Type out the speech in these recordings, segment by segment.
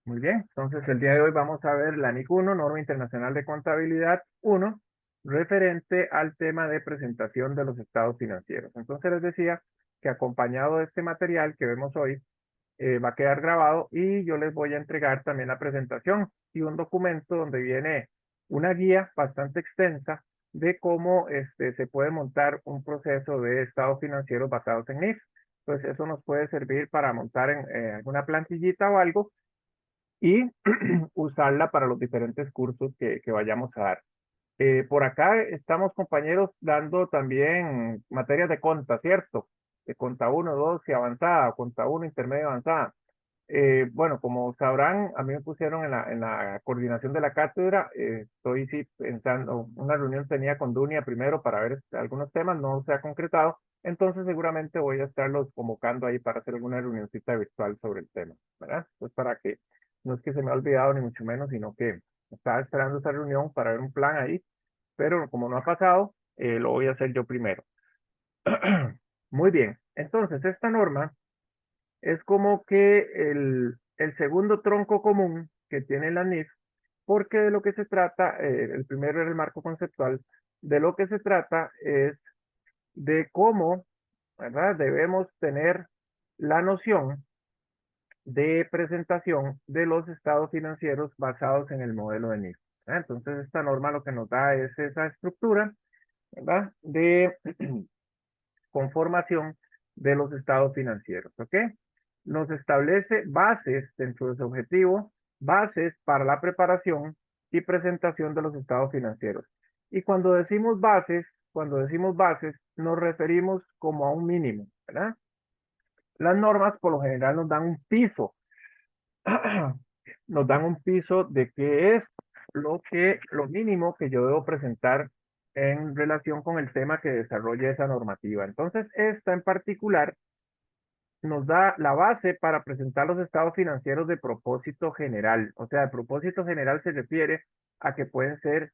Muy bien, entonces el día de hoy vamos a ver la NIC 1, Norma Internacional de Contabilidad 1, referente al tema de presentación de los estados financieros. Entonces les decía que acompañado de este material que vemos hoy, va a quedar grabado y yo les voy a entregar también la presentación y un documento donde viene una guía bastante extensa de cómo se puede montar un proceso de estados financieros basados en NIF. Pues eso nos puede servir para montar en alguna plantillita o algo y usarla para los diferentes cursos que vayamos a dar. Por acá estamos, compañeros, dando también materias de conta, ¿cierto? De conta uno, 2 y avanzada, conta uno, intermedio, avanzada. Bueno, como sabrán, a mí me pusieron en la coordinación de la cátedra. Estoy sí pensando, una reunión tenía con Dunia primero para ver algunos temas, no se ha concretado. Entonces seguramente voy a estarlos convocando ahí para hacer alguna reunioncita virtual sobre el tema, ¿verdad? Pues para que, no es que se me ha olvidado ni mucho menos, sino que estaba esperando esa reunión para ver un plan ahí, pero como no ha pasado, lo voy a hacer yo primero. Muy bien, entonces esta norma es como que el segundo tronco común que tiene la NIF, porque de lo que se trata, el primero era el marco conceptual, de lo que se trata es de cómo, ¿verdad? Debemos tener la noción de presentación de los estados financieros basados en el modelo de NIF. ¿Verdad? Entonces, esta norma lo que nos da es esa estructura, ¿verdad? De conformación de los estados financieros, ¿ok? Nos establece bases dentro de su objetivo, bases para la preparación y presentación de los estados financieros. Y cuando decimos bases, nos referimos como a un mínimo, ¿verdad? Las normas por lo general nos dan un piso, nos dan un piso de qué es lo mínimo que yo debo presentar en relación con el tema que desarrolla esa normativa. Entonces, esta en particular nos da la base para presentar los estados financieros de propósito general. O sea, de propósito general se refiere a que pueden ser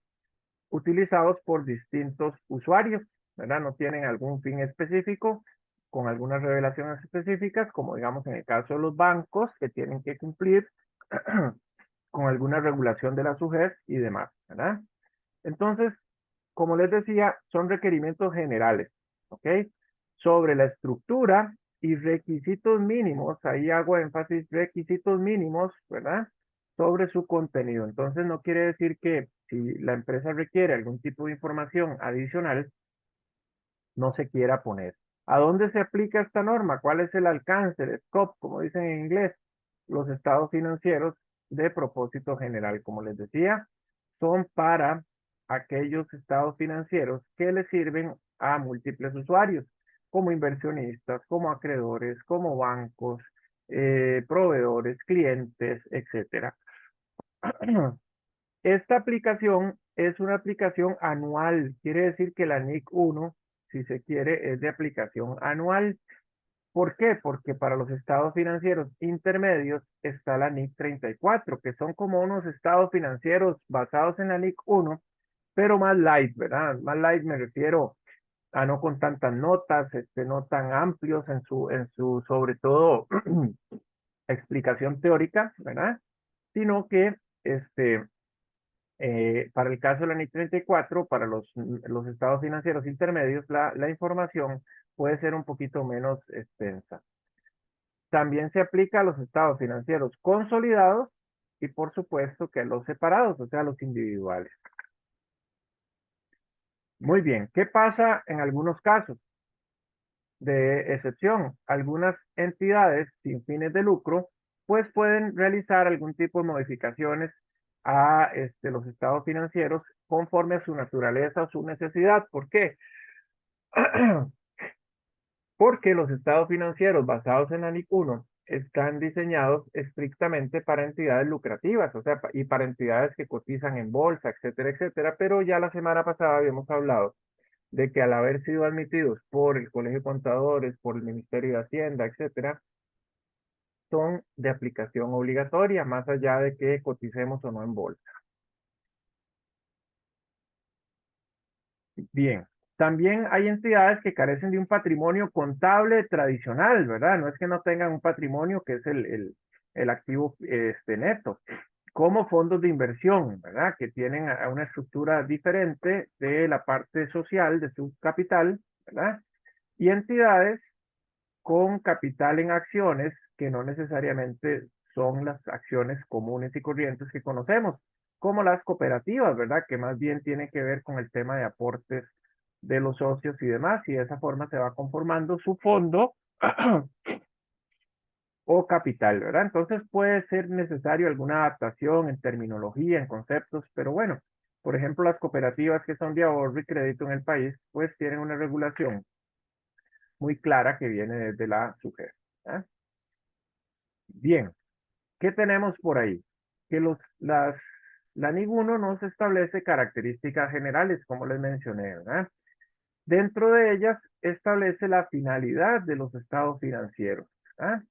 utilizados por distintos usuarios, ¿verdad? No tienen algún fin específico, con algunas revelaciones específicas, como digamos en el caso de los bancos, que tienen que cumplir con alguna regulación de la SUGEF y demás, ¿verdad? Entonces, como les decía, son requerimientos generales, ¿ok? Sobre la estructura y requisitos mínimos, ahí hago énfasis, requisitos mínimos, ¿verdad? Sobre su contenido. Entonces, no quiere decir que si la empresa requiere algún tipo de información adicional, no se quiera poner. ¿A dónde se aplica esta norma? ¿Cuál es el alcance, el scope, como dicen en inglés? Los estados financieros de propósito general, como les decía, son para aquellos estados financieros que le sirven a múltiples usuarios, como inversionistas, como acreedores, como bancos, proveedores, clientes, etcétera. Esta aplicación es una aplicación anual, quiere decir que la NIC 1, si se quiere, es de aplicación anual. ¿Por qué? Porque para los estados financieros intermedios está la NIC 34, que son como unos estados financieros basados en la NIC 1, pero más light, ¿verdad? Más light me refiero a no con tantas notas, no tan amplios en su sobre todo, explicación teórica, ¿verdad? Sino que, para el caso de la NIC 34, para los estados financieros intermedios, la información puede ser un poquito menos extensa. También se aplica a los estados financieros consolidados y por supuesto que a los separados, o sea, a los individuales. Muy bien, ¿qué pasa en algunos casos de excepción? Algunas entidades sin fines de lucro pues pueden realizar algún tipo de modificaciones a los estados financieros conforme a su naturaleza o su necesidad. ¿Por qué? Porque los estados financieros basados en ANIC 1 están diseñados estrictamente para entidades lucrativas, o sea, y para entidades que cotizan en bolsa, etcétera, etcétera, pero ya la semana pasada habíamos hablado de que al haber sido admitidos por el Colegio de Contadores, por el Ministerio de Hacienda, etcétera, son de aplicación obligatoria, más allá de que coticemos o no en bolsa. Bien, también hay entidades que carecen de un patrimonio contable tradicional, ¿verdad? No es que no tengan un patrimonio que es el activo neto, como fondos de inversión, ¿verdad? Que tienen una estructura diferente de la parte social de su capital, ¿verdad? Y entidades con capital en acciones que no necesariamente son las acciones comunes y corrientes que conocemos, como las cooperativas, ¿verdad? Que más bien tienen que ver con el tema de aportes de los socios y demás, y de esa forma se va conformando su fondo o capital, ¿verdad? Entonces puede ser necesario alguna adaptación en terminología, en conceptos, pero bueno, por ejemplo, las cooperativas que son de ahorro y crédito en el país, pues tienen una regulación muy clara que viene desde la SUGER. Bien, ¿qué tenemos por ahí? Que la NIC 1 nos establece características generales, como les mencioné, ¿verdad? Dentro de ellas establece la finalidad de los estados financieros, ¿verdad?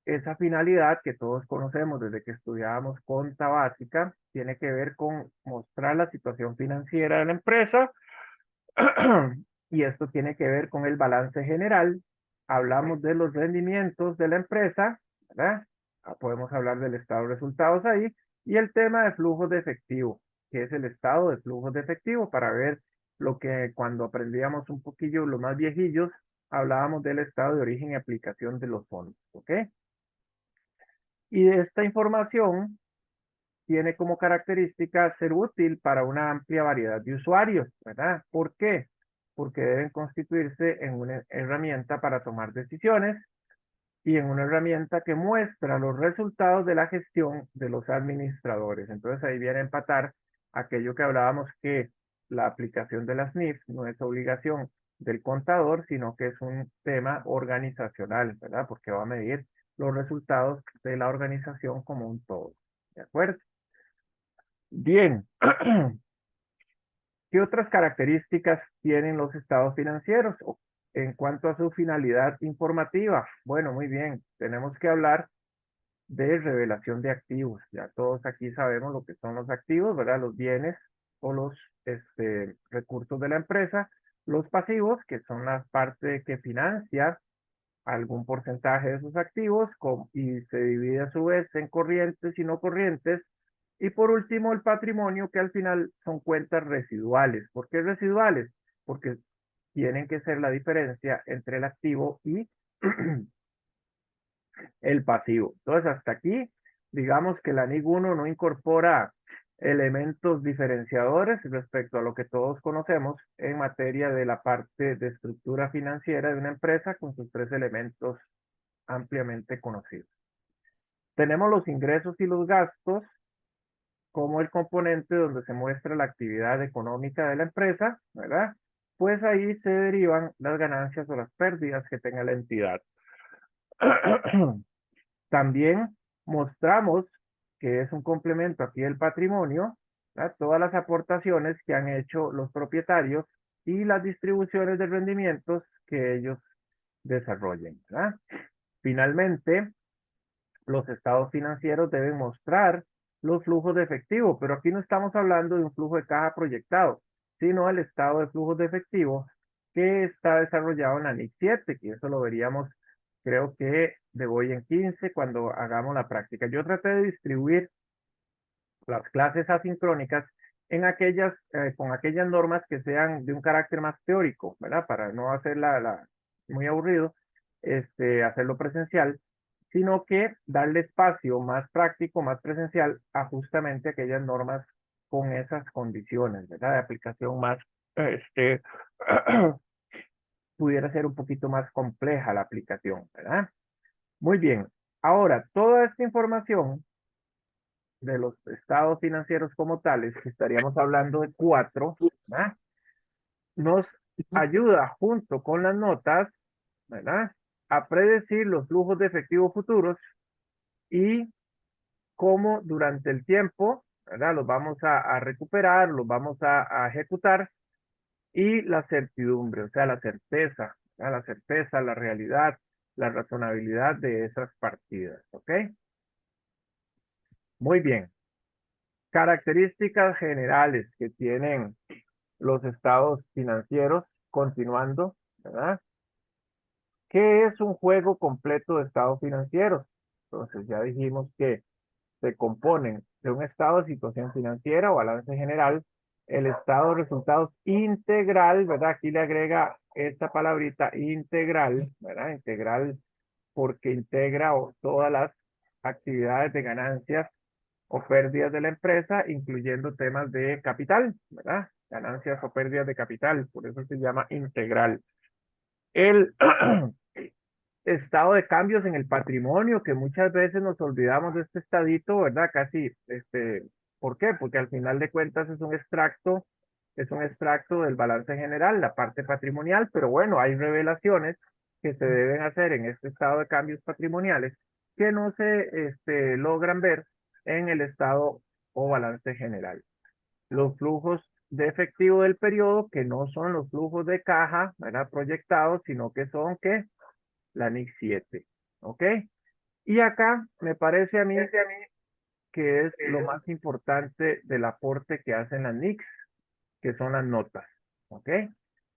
Esa finalidad que todos conocemos desde que estudiábamos cuenta básica, tiene que ver con mostrar la situación financiera de la empresa y esto tiene que ver con el balance general. Hablamos de los rendimientos de la empresa, ¿verdad? Podemos hablar del estado de resultados ahí y el tema de flujos de efectivo, que es el estado de flujos de efectivo para ver lo que cuando aprendíamos un poquillo los más viejillos, hablábamos del estado de origen y aplicación de los fondos, ¿ok? Y esta información tiene como característica ser útil para una amplia variedad de usuarios, ¿verdad? ¿Por qué? Porque deben constituirse en una herramienta para tomar decisiones y en una herramienta que muestra los resultados de la gestión de los administradores. Entonces ahí viene a empatar aquello que hablábamos que la aplicación de las NIF no es obligación del contador, sino que es un tema organizacional, ¿verdad? Porque va a medir los resultados de la organización como un todo. ¿De acuerdo? Bien. ¿Qué otras características tienen los estados financieros en cuanto a su finalidad informativa? Bueno, muy bien. Tenemos que hablar de revelación de activos. Ya todos aquí sabemos lo que son los activos, ¿verdad? Los bienes o los recursos de la empresa. Los pasivos, que son la parte que financia algún porcentaje de sus activos y se divide a su vez en corrientes y no corrientes. Y por último, el patrimonio, que al final son cuentas residuales. ¿Por qué residuales? Porque tienen que ser la diferencia entre el activo y el pasivo. Entonces, hasta aquí, digamos que la NIC 1 no incorpora elementos diferenciadores respecto a lo que todos conocemos en materia de la parte de estructura financiera de una empresa con sus tres elementos ampliamente conocidos. Tenemos los ingresos y los gastos como el componente donde se muestra la actividad económica de la empresa, ¿verdad? Pues ahí se derivan las ganancias o las pérdidas que tenga la entidad. También mostramos que es un complemento aquí del patrimonio, ¿verdad? Todas las aportaciones que han hecho los propietarios y las distribuciones de rendimientos que ellos desarrollen, ¿verdad? Finalmente, los estados financieros deben mostrar los flujos de efectivo, pero aquí no estamos hablando de un flujo de caja proyectado, sino el estado de flujos de efectivo que está desarrollado en la NIC 7, que eso lo veríamos, creo que de hoy en 15 cuando hagamos la práctica. Yo traté de distribuir las clases asincrónicas en con aquellas normas que sean de un carácter más teórico, ¿verdad? Para no hacerla muy aburrido, hacerlo presencial, sino que darle espacio más práctico, más presencial a justamente aquellas normas con esas condiciones, ¿verdad? De aplicación más, pudiera ser un poquito más compleja la aplicación, ¿verdad? Muy bien. Ahora, toda esta información de los estados financieros como tales, que estaríamos hablando de 4, ¿verdad? Nos ayuda junto con las notas, ¿verdad? A predecir los flujos de efectivo futuros y cómo durante el tiempo, ¿verdad? Los vamos a recuperar, los vamos a ejecutar y la certidumbre, o sea, la certeza, ¿verdad? La certeza, la realidad, la razonabilidad de esas partidas, ¿ok? Muy bien. Características generales que tienen los estados financieros, continuando, ¿verdad? ¿Qué es un juego completo de estados financieros? Entonces ya dijimos que se componen de un estado de situación financiera o balance general, el estado de resultados integral, ¿verdad? Aquí le agrega esta palabrita integral, ¿verdad? Integral porque integra todas las actividades de ganancias o pérdidas de la empresa, incluyendo temas de capital, ¿verdad? Ganancias o pérdidas de capital, por eso se llama integral. El estado de cambios en el patrimonio, que muchas veces nos olvidamos de este estadito, ¿verdad? Casi, ¿por qué? Porque al final de cuentas es un extracto del balance general, la parte patrimonial, pero bueno, hay revelaciones que se deben hacer en este estado de cambios patrimoniales que no se logran ver en el estado o balance general. Los flujos de efectivo del periodo, que no son los flujos de caja, ¿verdad? Proyectados, sino que son, ¿qué? La NIC 7, ¿ok? Y acá me parece a mí que es lo más importante del aporte que hacen las NICs, que son las notas, ¿ok?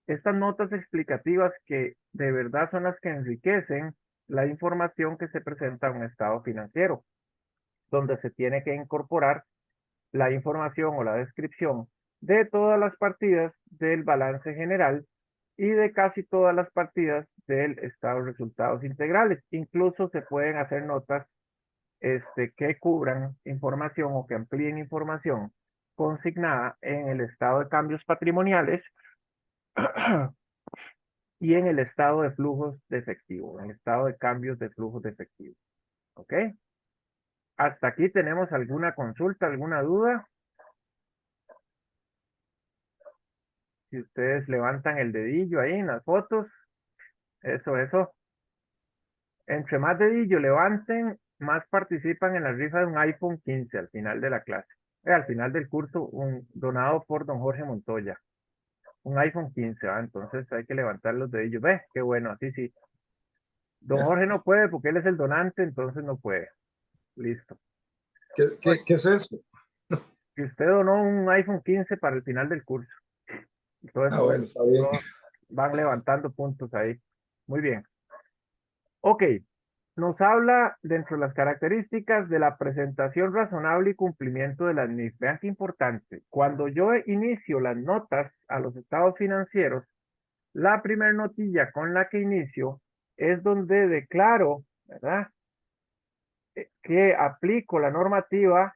Estas notas explicativas que de verdad son las que enriquecen la información que se presenta en un estado financiero, donde se tiene que incorporar la información o la descripción de todas las partidas del balance general y de casi todas las partidas del estado de resultados integrales. Incluso se pueden hacer notas que cubran información o que amplíen información consignada en el estado de cambios patrimoniales y en el estado de flujos de efectivo, en el estado de cambios de flujos de efectivo. ¿Ok? Hasta aquí tenemos alguna consulta, alguna duda. Si ustedes levantan el dedillo ahí en las fotos, eso. Entre más dedillo levanten, más participan en la rifa de un iPhone 15 al final de la clase. Al final del curso, donado por don Jorge Montoya. Un iPhone 15, ¿va? Entonces hay que levantar los dedillos. ¿Ves? Qué bueno, así sí. Don Jorge no puede porque él es el donante, entonces no puede. Listo. ¿Qué es eso? Si usted donó un iPhone 15 para el final del curso. Entonces, Bueno, está bien. van levantando puntos ahí. Muy bien. Ok, nos habla dentro de las características de la presentación razonable y cumplimiento de las NIF. Vean qué importante. Cuando yo inicio las notas a los estados financieros, la primera notilla con la que inicio es donde declaro, ¿verdad? Que aplico la normativa,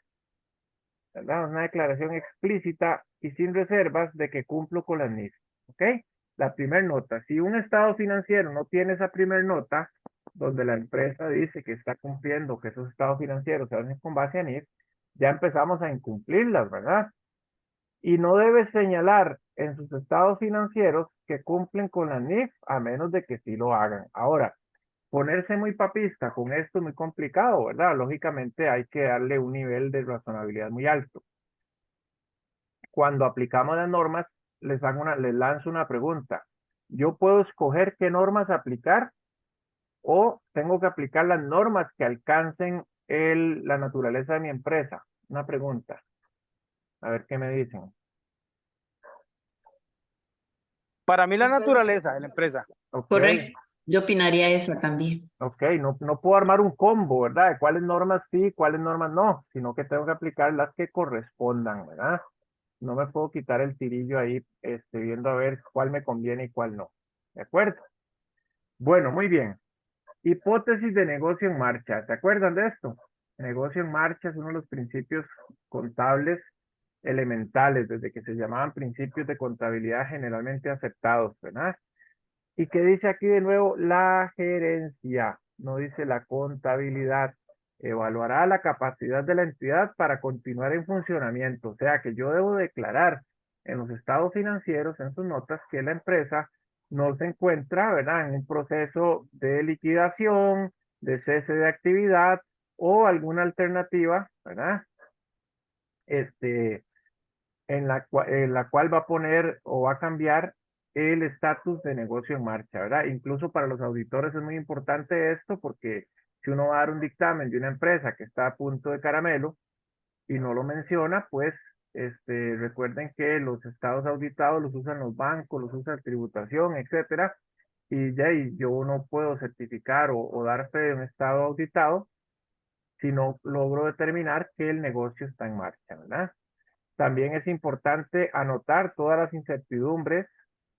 ¿verdad? Una declaración explícita y sin reservas de que cumplo con las NIF. ¿Ok? La primera nota. Si un estado financiero no tiene esa primera nota, donde la empresa dice que está cumpliendo, que esos estados financieros se hacen con base a NIF, ya empezamos a incumplirlas, ¿verdad? Y no debe señalar en sus estados financieros que cumplen con la NIF a menos de que sí lo hagan. Ahora, ponerse muy papista con esto es muy complicado, ¿verdad? Lógicamente hay que darle un nivel de razonabilidad muy alto. Cuando aplicamos las normas, les lanzo una pregunta. ¿Yo puedo escoger qué normas aplicar o tengo que aplicar las normas que alcancen la naturaleza de mi empresa? Una pregunta. A ver qué me dicen. Para mí la naturaleza de la empresa. Ok, Correcto. Yo opinaría esa también. ok, no puedo armar un combo, ¿verdad? De cuáles normas sí, cuáles normas no, sino que tengo que aplicar las que correspondan, ¿verdad? No me puedo quitar el tirillo ahí, viendo a ver cuál me conviene y cuál no. ¿De acuerdo? Bueno, muy bien. Hipótesis de negocio en marcha. ¿Se acuerdan de esto? Negocio en marcha es uno de los principios contables elementales, desde que se llamaban principios de contabilidad generalmente aceptados, ¿verdad? ¿Y qué dice aquí de nuevo? La gerencia, no dice la contabilidad. Evaluará la capacidad de la entidad para continuar en funcionamiento. O sea que yo debo declarar en los estados financieros, en sus notas, que la empresa no se encuentra, ¿verdad?, en un proceso de liquidación, de cese de actividad o alguna alternativa, ¿verdad? Este, en la cual va a poner o va a cambiar el estatus de negocio en marcha, ¿verdad? Incluso para los auditores es muy importante esto porque si uno va a dar un dictamen de una empresa que está a punto de caramelo y no lo menciona, pues recuerden que los estados auditados los usan los bancos, los usa tributación, etcétera, y ya y yo no puedo certificar o dar fe de un estado auditado si no logro determinar que el negocio está en marcha, ¿verdad? También es importante anotar todas las incertidumbres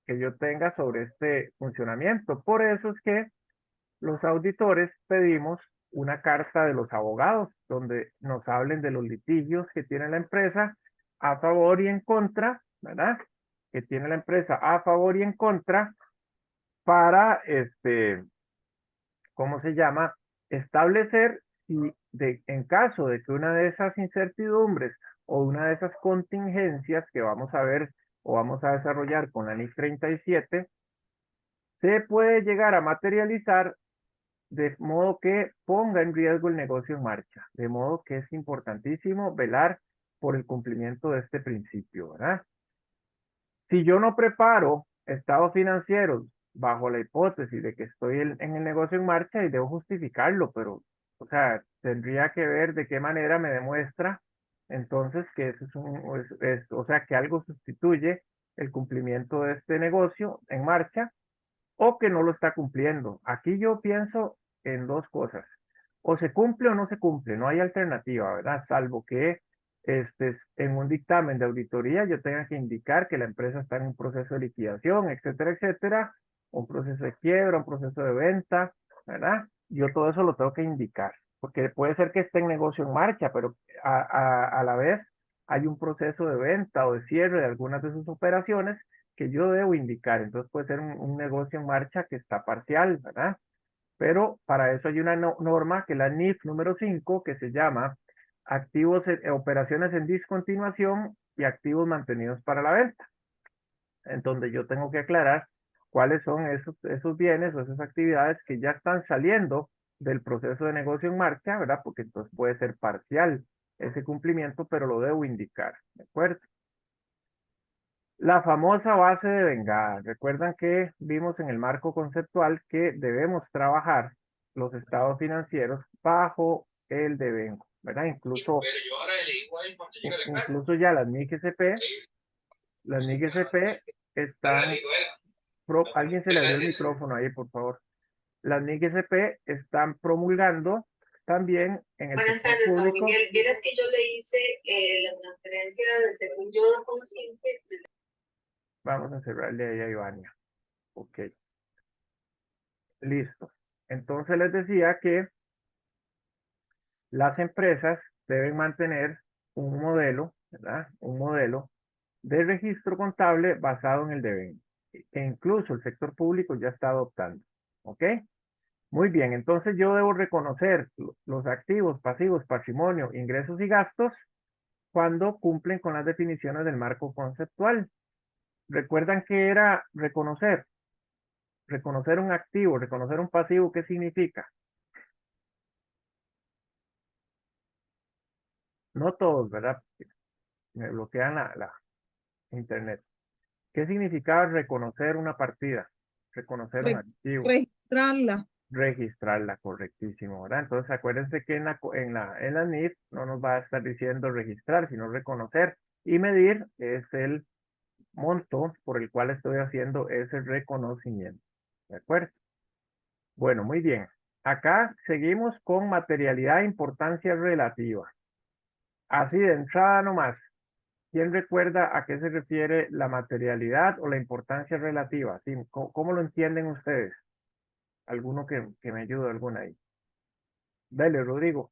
que yo tenga sobre este funcionamiento. Por eso es que los auditores pedimos una carta de los abogados donde nos hablen de los litigios que tiene la empresa a favor y en contra, ¿verdad? Que tiene la empresa a favor y en contra para, ¿cómo se llama? Establecer si en caso de que una de esas incertidumbres o una de esas contingencias que vamos a ver o vamos a desarrollar con la NIF 37, se puede llegar a materializar de modo que ponga en riesgo el negocio en marcha. De modo que es importantísimo velar por el cumplimiento de este principio, ¿verdad? Si yo no preparo estados financieros bajo la hipótesis de que estoy en el negocio en marcha y debo justificarlo, pero, o sea, tendría que ver de qué manera me demuestra entonces que eso o sea, que algo sustituye el cumplimiento de este negocio en marcha o que no lo está cumpliendo. Aquí yo pienso en dos cosas. O se cumple o no se cumple, no hay alternativa, ¿verdad? Salvo que en un dictamen de auditoría yo tenga que indicar que la empresa está en un proceso de liquidación, etcétera, etcétera, un proceso de quiebra, un proceso de venta, ¿verdad? Yo todo eso lo tengo que indicar, porque puede ser que esté en negocio en marcha, pero a la vez hay un proceso de venta o de cierre de algunas de sus operaciones que yo debo indicar. Entonces puede ser un negocio en marcha que está parcial, ¿verdad? Pero para eso hay una norma que es la NIF número 5 que se llama operaciones en discontinuación y activos mantenidos para la venta, en donde yo tengo que aclarar cuáles son esos bienes o esas actividades que ya están saliendo del proceso de negocio en marcha, ¿verdad? Porque entonces puede ser parcial ese cumplimiento, pero lo debo indicar, ¿de acuerdo? La famosa base de vengada. Recuerdan que vimos en el marco conceptual que debemos trabajar los estados financieros bajo el devengo, ¿verdad? Incluso ya las NIC-SP están, alguien se le abrió el micrófono ahí, por favor. Las NIC-SP están promulgando también en el Buenas sector tardes, don público. Miguel. Vieras que yo le hice la transferencia de según yo consciente. Vamos a cerrarle ahí a Ivania. Ok. Listo. Entonces les decía que las empresas deben mantener un modelo, ¿verdad? Un modelo de registro contable basado en el devengo, que incluso el sector público ya está adoptando. ¿Ok? Muy bien, entonces yo debo reconocer los activos, pasivos, patrimonio, ingresos y gastos cuando cumplen con las definiciones del marco conceptual. ¿Recuerdan qué era reconocer? Reconocer un activo, reconocer un pasivo, ¿qué significa? No todos, ¿verdad? Me bloquean la internet. ¿Qué significaba reconocer una partida? Reconocer un activo. Registrarla. Registrarla, correctísimo, ¿verdad? Entonces acuérdense que en la NIF no nos va a estar diciendo registrar, sino reconocer, y medir es el monto por el cual estoy haciendo ese reconocimiento. ¿De acuerdo? Bueno, muy bien. Acá seguimos con materialidad e importancia relativa. Así de entrada nomás. ¿Quién recuerda a qué se refiere la materialidad o la importancia relativa? ¿Sí? ¿Cómo lo entienden ustedes? ¿Alguno que me ayude, alguna ahí? Dale, Rodrigo.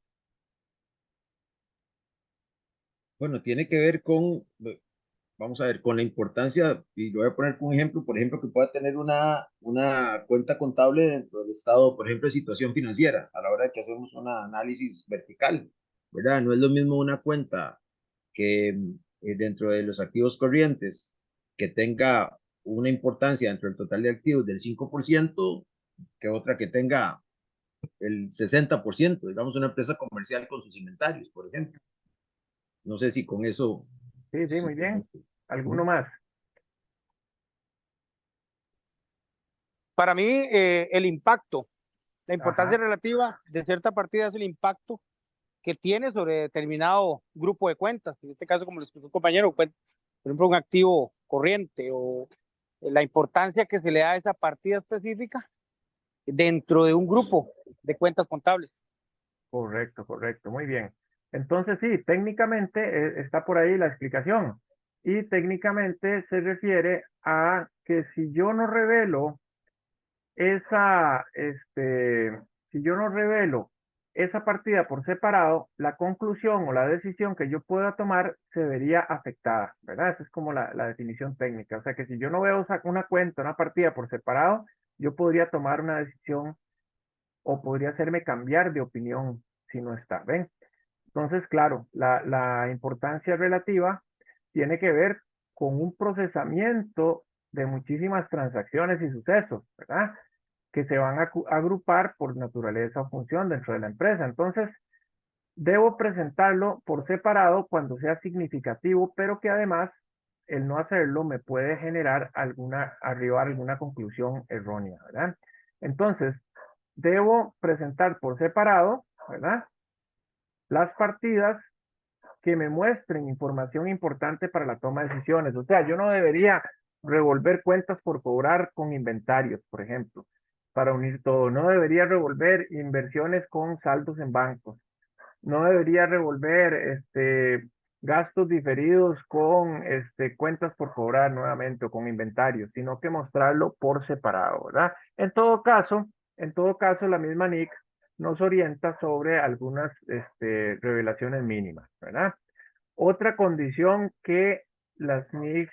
Bueno, tiene que ver con, vamos a ver, con la importancia, y lo voy a poner como ejemplo, por ejemplo, que pueda tener una cuenta contable dentro del estado, por ejemplo, de situación financiera, a la hora de que hacemos un análisis vertical, ¿verdad? No es lo mismo una cuenta que dentro de los activos corrientes, que tenga una importancia dentro del total de activos del 5%, que otra que tenga el 60%, digamos una empresa comercial con sus inventarios, por ejemplo. No sé si con eso... Sí, sí, muy bien. ¿Alguno más? Para mí, el impacto, la importancia Ajá. relativa de cierta partida es el impacto que tiene sobre determinado grupo de cuentas. En este caso, como lo explicó el compañero, por ejemplo, un activo corriente o la importancia que se le da a esa partida específica dentro de un grupo de cuentas contables. Correcto, correcto, muy bien. Entonces sí, técnicamente está por ahí la explicación. Y técnicamente se refiere a que si yo no revelo si yo no revelo esa partida por separado, la conclusión o la decisión que yo pueda tomar se vería afectada, ¿verdad? Esa es como la definición técnica. O sea que si yo no veo una cuenta, una partida por separado, yo podría tomar una decisión o podría hacerme cambiar de opinión si no está, ¿ven? Entonces, claro, la importancia relativa tiene que ver con un procesamiento de muchísimas transacciones y sucesos, ¿verdad? Que se van a agrupar por naturaleza o función dentro de la empresa. Entonces, debo presentarlo por separado cuando sea significativo, pero que además el no hacerlo me puede generar arribar a alguna conclusión errónea, ¿verdad? Entonces, debo presentar por separado, ¿verdad? Las partidas que me muestren información importante para la toma de decisiones. O sea, yo no debería revolver cuentas por cobrar con inventarios, por ejemplo, para unir todo. No debería revolver inversiones con saldos en bancos. No debería revolver gastos diferidos con cuentas por cobrar nuevamente o con inventarios, sino que mostrarlo por separado, ¿verdad? En todo caso, la misma NIC nos orienta sobre algunas revelaciones mínimas, ¿verdad? Otra condición que las NIC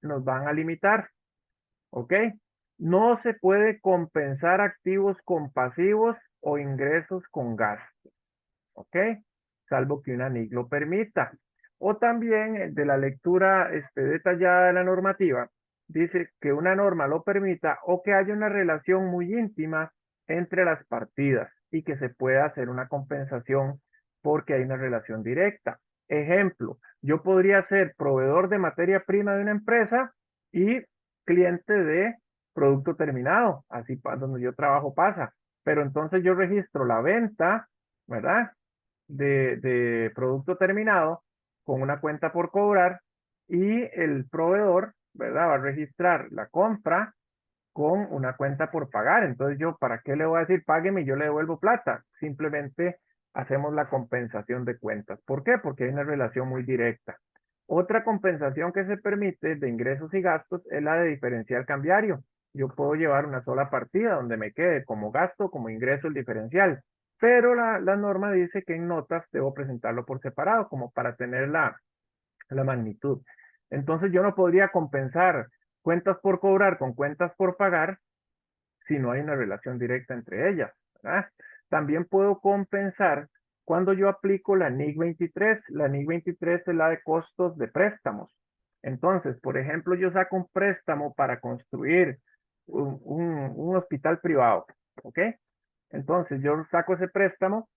nos van a limitar, ¿ok? No se puede compensar activos con pasivos o ingresos con gastos, ¿ok? Salvo que una NIC lo permita. O también de la lectura detallada de la normativa, dice que una norma lo permita o que haya una relación muy íntima entre las partidas y que se pueda hacer una compensación porque hay una relación directa. Ejemplo, yo podría ser proveedor de materia prima de una empresa y cliente de producto terminado, así donde yo trabajo pasa, pero entonces yo registro la venta, ¿verdad? De producto terminado con una cuenta por cobrar y el proveedor, ¿verdad? Va a registrar la compra con una cuenta por pagar. Entonces yo, ¿para qué le voy a decir págueme y yo le devuelvo plata? Simplemente hacemos la compensación de cuentas. ¿Por qué? Porque hay una relación muy directa. Otra compensación que se permite de ingresos y gastos es la de diferencial cambiario. Yo puedo llevar una sola partida donde me quede como gasto, como ingreso el diferencial. Pero la norma dice que en notas debo presentarlo por separado, como para tener la magnitud. Entonces yo no podría compensar cuentas por cobrar con cuentas por pagar si no hay una relación directa entre ellas, ¿verdad? También puedo compensar cuando yo aplico la NIC 23. La NIC 23 es la de costos de préstamos. Entonces, por ejemplo, yo saco un préstamo para construir un hospital privado, ¿ok? Entonces yo saco ese préstamo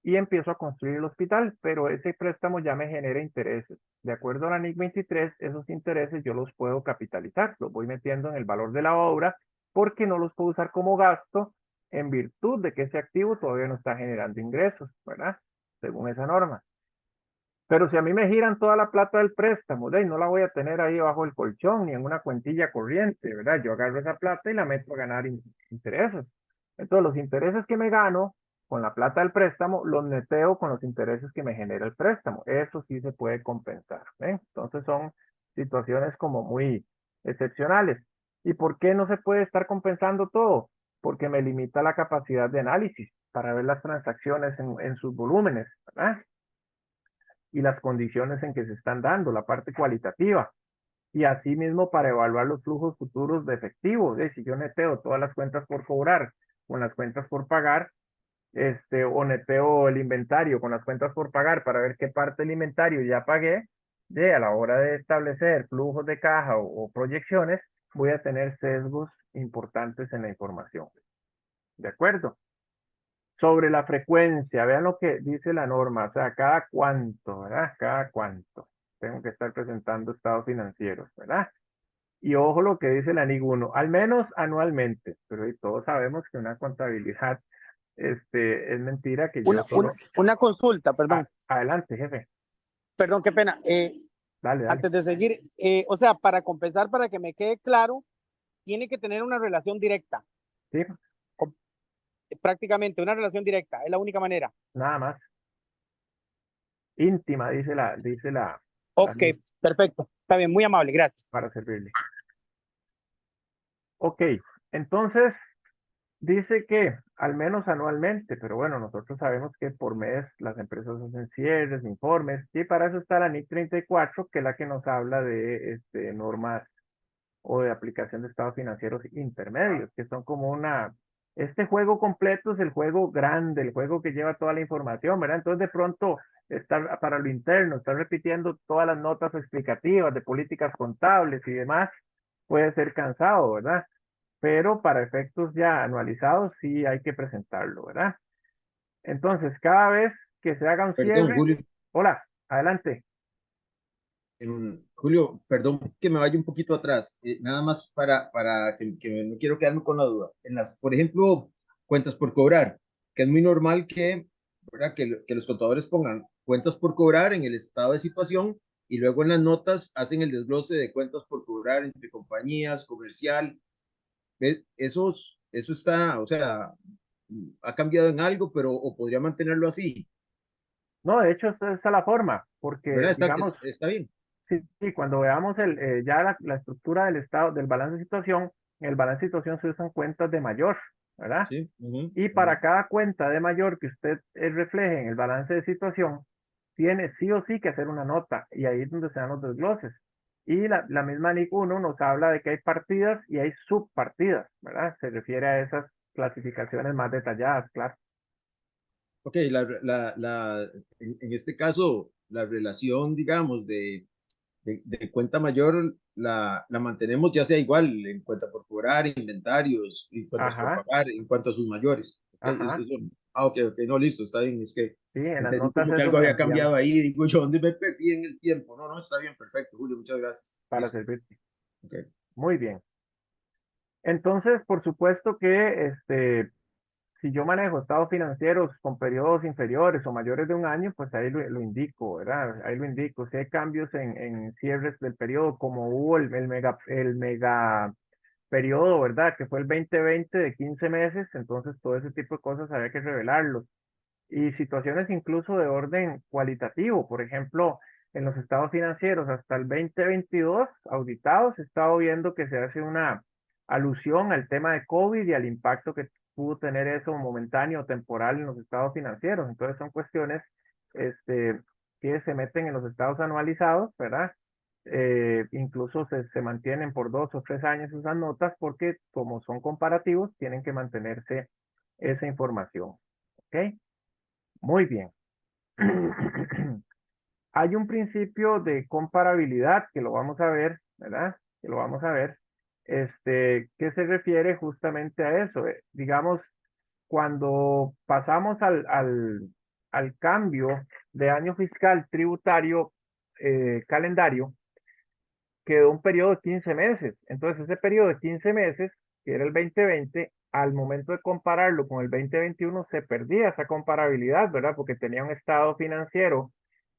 y empiezo a construir el hospital, pero ese préstamo ya me genera intereses. De acuerdo a la NIC 23, esos intereses yo los puedo capitalizar, los voy metiendo en el valor de la obra porque no los puedo usar como gasto en virtud de que ese activo todavía no está generando ingresos, ¿verdad? Según esa norma. Pero si a mí me giran toda la plata del préstamo, no la voy a tener ahí bajo el colchón ni en una cuentilla corriente, ¿verdad? Yo agarro esa plata y la meto a ganar intereses. Entonces, los intereses que me gano con la plata del préstamo, los neteo con los intereses que me genera el préstamo. Eso sí se puede compensar, ¿ven? Entonces, son situaciones como muy excepcionales. ¿Y por qué no se puede estar compensando todo? Porque me limita la capacidad de análisis para ver las transacciones en sus volúmenes, ¿verdad? Y las condiciones en que se están dando, la parte cualitativa. Y asimismo para evaluar los flujos futuros de efectivo. Si yo neteo todas las cuentas por cobrar con las cuentas por pagar, o neteo el inventario con las cuentas por pagar para ver qué parte del inventario ya pagué, a la hora de establecer flujos de caja o proyecciones, voy a tener sesgos importantes en la información. ¿De acuerdo? Sobre la frecuencia, vean lo que dice la norma, o sea, cada cuánto, ¿verdad? Cada cuánto tengo que estar presentando estados financieros, ¿verdad? Y ojo lo que dice la NIC 1, al menos anualmente, pero todos sabemos que una contabilidad es mentira que yo solo... Una consulta, perdón. Adelante, jefe. Perdón, qué pena. Dale. Antes de seguir, o sea, para compensar, para que me quede claro, tiene que tener una relación directa. Sí. prácticamente una relación directa, es la única manera. Nada más. Íntima, dice la Ok, NIF, perfecto. Está bien, muy amable, gracias. para servirle. Ok, entonces dice que al menos anualmente, pero bueno, nosotros sabemos que por mes las empresas hacen cierres, informes, y para eso está la NIC 34, que es la que nos habla de normas o de aplicación de estados financieros intermedios, que son como este juego completo es el juego grande, el juego que lleva toda la información, ¿verdad? Entonces de pronto estar para lo interno, estar repitiendo todas las notas explicativas de políticas contables y demás, puede ser cansado, ¿verdad? Pero para efectos ya anualizados sí hay que presentarlo, ¿verdad? Entonces, cada vez que se haga un Perdón, cierre, Julio. hola, adelante. Julio, perdón que me vaya un poquito atrás, nada más para que no quiero quedarme con la duda. Por ejemplo, cuentas por cobrar, que es muy normal que, ¿verdad? Que los contadores pongan cuentas por cobrar en el estado de situación y luego en las notas hacen el desglose de cuentas por cobrar entre compañías, comercial. ¿Ves? Eso está, o sea, ha cambiado en algo, pero o podría mantenerlo así, No, de hecho, esta es la forma, ¿verdad? porque, digamos, Está bien. sí, sí, cuando veamos ya la estructura del estado, del balance de situación, en el balance de situación se usan cuentas de mayor, ¿verdad? Sí. Ujú, Y ujú. para cada cuenta de mayor que usted refleje en el balance de situación, tiene sí o sí que hacer una nota, y ahí es donde se dan los desgloses. Y la misma NIC 1 nos habla de que hay partidas y hay subpartidas, ¿verdad? Se refiere a esas clasificaciones más detalladas, claro. Ok, en este caso, la relación, digamos, de cuenta mayor la mantenemos ya sea igual en cuenta por cobrar, inventarios, y cuentas por Ajá, pagar, en cuanto a sus mayores. Ok, ajá. ok, no, listo, está bien. Es que Sí, en las entendí notas como que eso algo lo había enviamos cambiado ahí. Digo yo, ¿dónde me perdí en el tiempo? No, no, está bien, perfecto, Julio, muchas gracias. para Listo. servirte. Ok. Muy bien. Entonces, por supuesto que si yo manejo estados financieros con periodos inferiores o mayores de un año, pues ahí lo indico, ¿verdad? Ahí lo indico. Si hay cambios en cierres del periodo, como hubo el mega periodo, ¿verdad? Que fue el 2020 de 15 meses, entonces todo ese tipo de cosas había que revelarlos. Y situaciones incluso de orden cualitativo, por ejemplo, en los estados financieros hasta el 2022 auditados, he estado viendo que se hace una alusión al tema de COVID y al impacto que pudo tener eso momentáneo o temporal en los estados financieros. Entonces son cuestiones este, que se meten en los estados anualizados, ¿verdad? Incluso se mantienen por 2 o 3 años esas notas porque como son comparativos, tienen que mantenerse esa información. ¿Ok? Muy bien. Hay un principio de comparabilidad que lo vamos a ver, ¿verdad? Que lo vamos a ver, que se refiere justamente a eso. Digamos, cuando pasamos al cambio de año fiscal tributario calendario, quedó un periodo de 15 meses. Entonces, ese periodo de 15 meses, que era el 2020, al momento de compararlo con el 2021, se perdía esa comparabilidad, ¿verdad? Porque tenía un estado financiero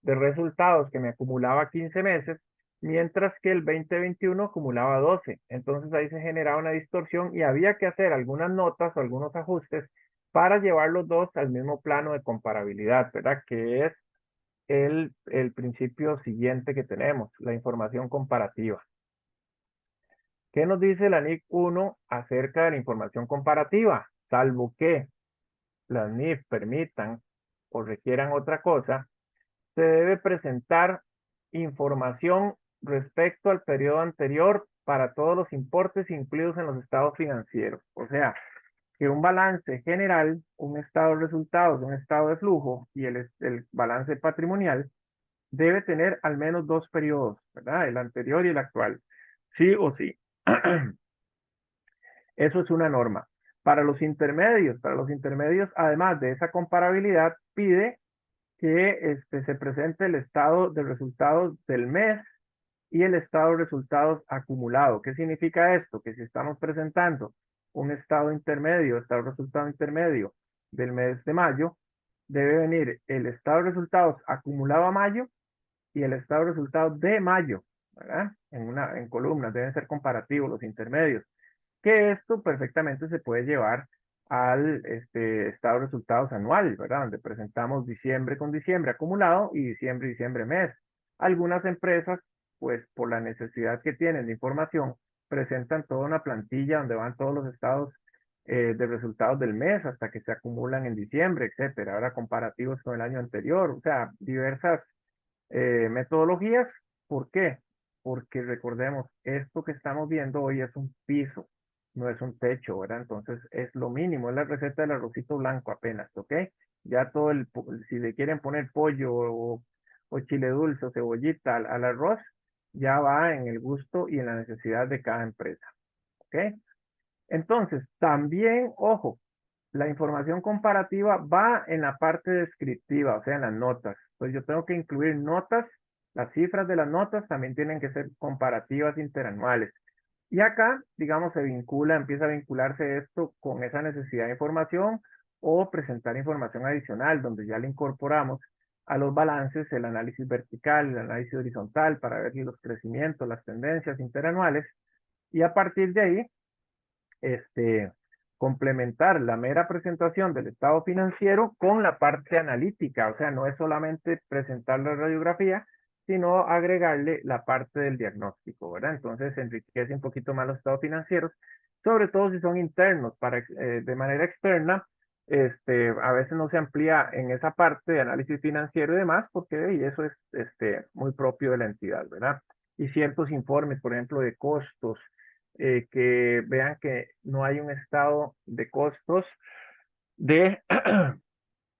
de resultados que me acumulaba 15 meses, mientras que el 2021 acumulaba 12. Entonces ahí se generaba una distorsión y había que hacer algunas notas o algunos ajustes para llevar los dos al mismo plano de comparabilidad, ¿verdad? Que es el principio siguiente que tenemos, la información comparativa. ¿Qué nos dice la NIC 1 acerca de la información comparativa? Salvo que las NIF permitan o requieran otra cosa, se debe presentar información respecto al periodo anterior para todos los importes incluidos en los estados financieros. O sea, que un balance general, un estado de resultados, un estado de flujo y el balance patrimonial debe tener al menos 2 periodos, ¿verdad? El anterior y el actual. Sí o sí. Eso es una norma. Para los intermedios, además de esa comparabilidad, pide que se presente el estado de resultados del mes y el estado de resultados acumulado. ¿Qué significa esto? Que si estamos presentando un estado intermedio, estado de resultado intermedio del mes de mayo, debe venir el estado de resultados acumulado a mayo y el estado de resultados de mayo, ¿verdad? En columnas, deben ser comparativos los intermedios, que esto perfectamente se puede llevar al estado de resultados anual, ¿verdad? Donde presentamos diciembre con diciembre acumulado y diciembre mes. Algunas empresas, pues por la necesidad que tienen de información, presentan toda una plantilla donde van todos los estados de resultados del mes hasta que se acumulan en diciembre, etcétera. Ahora comparativos con el año anterior, o sea, diversas metodologías. ¿Por qué? Porque recordemos, esto que estamos viendo hoy es un piso, no es un techo, ¿verdad? Entonces es lo mínimo, es la receta del arrocito blanco apenas, ¿ok? Ya todo si le quieren poner pollo o chile dulce o cebollita al arroz, ya va en el gusto y en la necesidad de cada empresa, ¿ok? Entonces, también, ojo, la información comparativa va en la parte descriptiva, o sea, en las notas. Entonces yo tengo que incluir notas, las cifras de las notas también tienen que ser comparativas interanuales. Y acá, digamos, empieza a vincularse esto con esa necesidad de información o presentar información adicional, donde ya le incorporamos a los balances el análisis vertical, el análisis horizontal para ver los crecimientos, las tendencias interanuales. Y a partir de ahí, complementar la mera presentación del estado financiero con la parte analítica, o sea, no es solamente presentar la radiografía, sino agregarle la parte del diagnóstico, ¿verdad? Entonces enriquece un poquito más los estados financieros, sobre todo si son internos, de manera externa, a veces no se amplía en esa parte de análisis financiero y demás, porque y eso es muy propio de la entidad, ¿verdad? Y ciertos informes, por ejemplo, de costos, que vean que no hay un estado de costos de,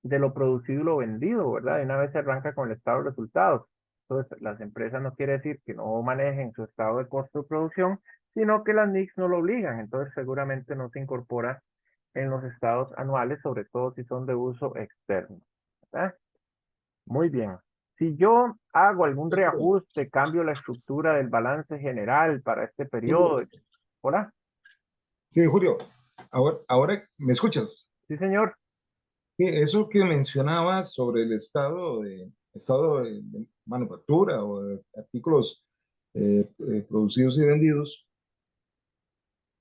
de lo producido y lo vendido, ¿verdad? De una vez se arranca con el estado de resultados. Entonces, las empresas no quiere decir que no manejen su estado de costo de producción, sino que las NICs no lo obligan. Entonces, seguramente no se incorpora en los estados anuales, sobre todo si son de uso externo, ¿verdad? Muy bien. Si yo hago algún reajuste, cambio la estructura del balance general para este periodo. Hola. Sí, Julio, ahora ¿me escuchas? Sí, señor. Sí, eso que mencionabas sobre el estado de manufactura o de artículos producidos y vendidos,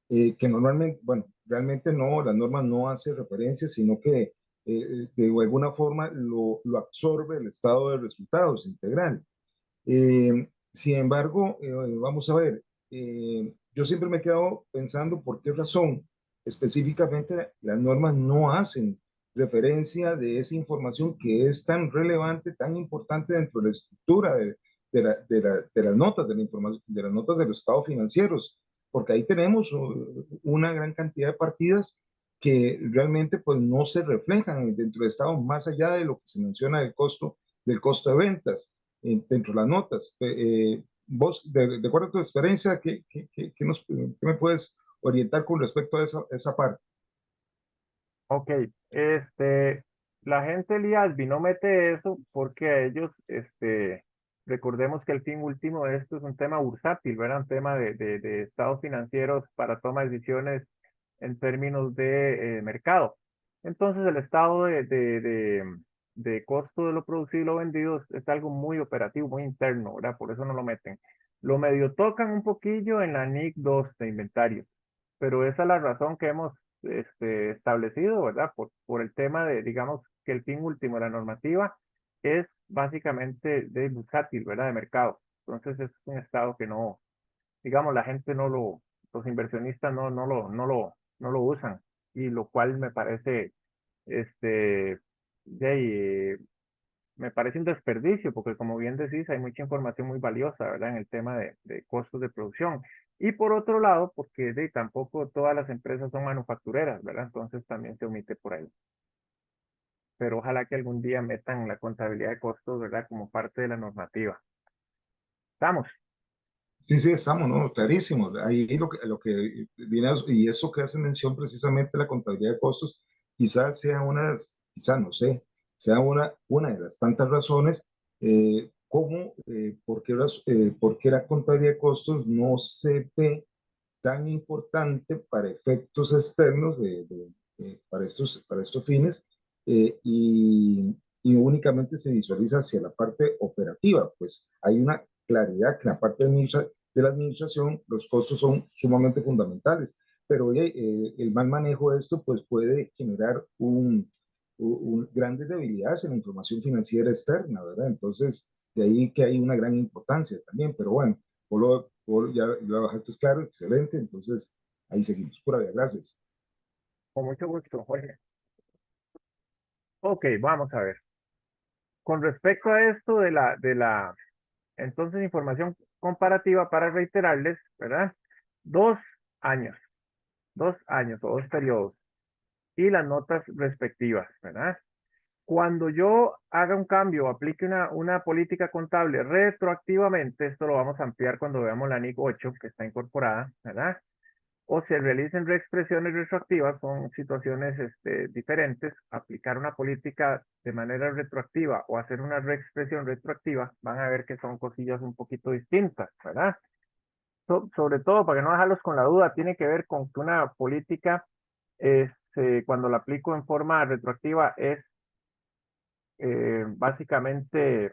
que normalmente, bueno, realmente no, la norma no hace referencia, sino que de alguna forma lo absorbe el estado de resultados integral. Sin embargo, vamos a ver, yo siempre me he quedado pensando por qué razón específicamente las normas no hacen referencia de esa información que es tan relevante, tan importante dentro de la estructura de las notas de la información, de las notas de los estados financieros, porque ahí tenemos una gran cantidad de partidas que realmente pues no se reflejan dentro del estado más allá de lo que se menciona del costo de ventas dentro de las notas. Vos, de acuerdo a tu experiencia, ¿qué me puedes orientar con respecto a esa parte? Ok, la gente del IASBI no mete eso porque a ellos, recordemos que el fin último de esto es un tema bursátil, ¿verdad? Un tema de estados financieros para toma de decisiones en términos de mercado. Entonces, el estado de costo de lo producido y lo vendido es algo muy operativo, muy interno, ¿verdad? Por eso no lo meten. Lo medio tocan un poquillo en la NIC 2 de inventario, pero esa es la razón que hemos establecido, ¿verdad? Por el tema de, digamos, que el fin último de la normativa es básicamente de bursátil, ¿verdad? De mercado. Entonces es un estado que no, digamos, la gente los inversionistas no lo usan, y lo cual me parece, este, de ahí, me parece un desperdicio, porque como bien decís, hay mucha información muy valiosa, ¿verdad? En el tema de costos de producción. Y por otro lado, porque tampoco todas las empresas son manufactureras, ¿verdad? Entonces también se omite por ahí. Pero ojalá que algún día metan la contabilidad de costos, ¿verdad? Como parte de la normativa. ¿Estamos? Sí, sí, estamos, ¿no? Clarísimo. Ahí lo que viene, y eso que hace mención precisamente la contabilidad de costos, quizás sea quizás no sé, sea una de las tantas razones, por qué la contabilidad de costos no se ve tan importante para efectos externos para estos fines, y únicamente se visualiza hacia la parte operativa. Pues hay una claridad que en la parte de la administración los costos son sumamente fundamentales. pero el mal manejo de esto pues puede generar grandes debilidades en la información financiera externa, ¿verdad? Entonces, de ahí que hay una gran importancia también, pero bueno, ya lo bajaste claro, excelente, entonces ahí seguimos. Pura vida, gracias. Con mucho gusto, Jorge. Ok, vamos a ver. Con respecto a esto entonces, información comparativa para reiterarles, ¿verdad? 2 años, 2 años o 2 periodos y las notas respectivas, ¿verdad? Cuando yo haga un cambio o aplique una política contable retroactivamente, esto lo vamos a ampliar cuando veamos la NIC 8 que está incorporada, ¿verdad? O se realicen reexpresiones retroactivas, son situaciones diferentes. Aplicar una política de manera retroactiva o hacer una reexpresión retroactiva, van a ver que son cosillas un poquito distintas, ¿verdad? Sobre todo, para que no dejarlos con la duda, tiene que ver con que una política, cuando la aplico en forma retroactiva, es básicamente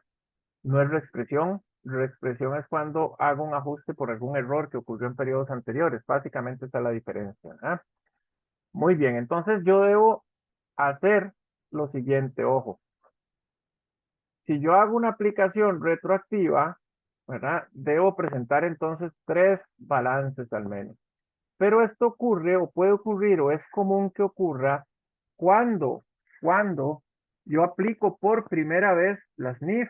no es reexpresión. Reexpresión es cuando hago un ajuste por algún error que ocurrió en periodos anteriores. Básicamente esa es la diferencia, ¿verdad? Muy bien, entonces yo debo hacer lo siguiente, ojo. Si yo hago una aplicación retroactiva, ¿verdad? Debo presentar entonces 3 balances al menos. Pero esto ocurre o puede ocurrir o es común que ocurra cuando yo aplico por primera vez las NIF.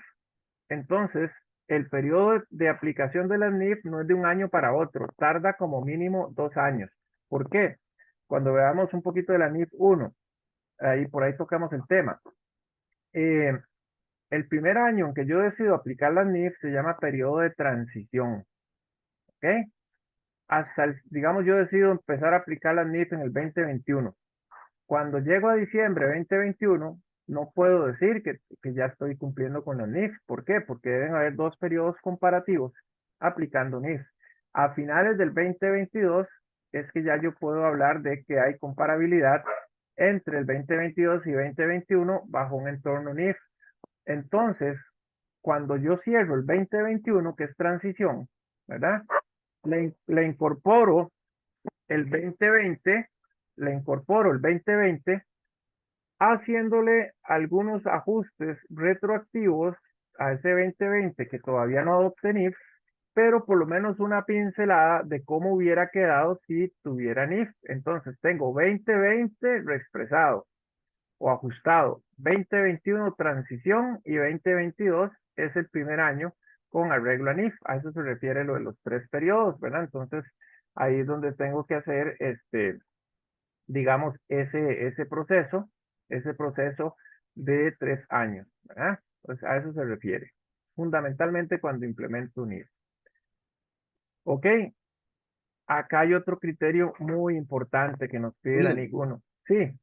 Entonces, el periodo de aplicación de las NIF no es de un año para otro, tarda como mínimo 2 años. ¿Por qué? Cuando veamos un poquito de la NIF 1, por ahí tocamos el tema. El primer año en que yo decido aplicar las NIF se llama periodo de transición. ¿Ok? Digamos, yo decido empezar a aplicar las NIF en el 2021. Cuando llego a diciembre 2021, no puedo decir que ya estoy cumpliendo con las NIF. ¿Por qué? Porque deben haber 2 periodos comparativos aplicando NIF. A finales del 2022 es que ya yo puedo hablar de que hay comparabilidad entre el 2022 y 2021 bajo un entorno NIF. Entonces, cuando yo cierro el 2021, que es transición, ¿verdad? Le incorporo el 2020, le incorporo el 2020 haciéndole algunos ajustes retroactivos a ese 2020 que todavía no adopté NIF, pero por lo menos una pincelada de cómo hubiera quedado si tuviera NIF. Entonces tengo 2020 reexpresado o ajustado, 2021 transición y 2022 es el primer año con arreglo a NIF. A eso se refiere lo de los 3 periodos, ¿verdad? Entonces ahí es donde tengo que hacer digamos, ese proceso de 3 años, ¿verdad? Pues a eso se refiere, fundamentalmente cuando implemento un NIF. Ok, acá hay otro criterio muy importante que nos pide la Julio, NIC 1. Sí,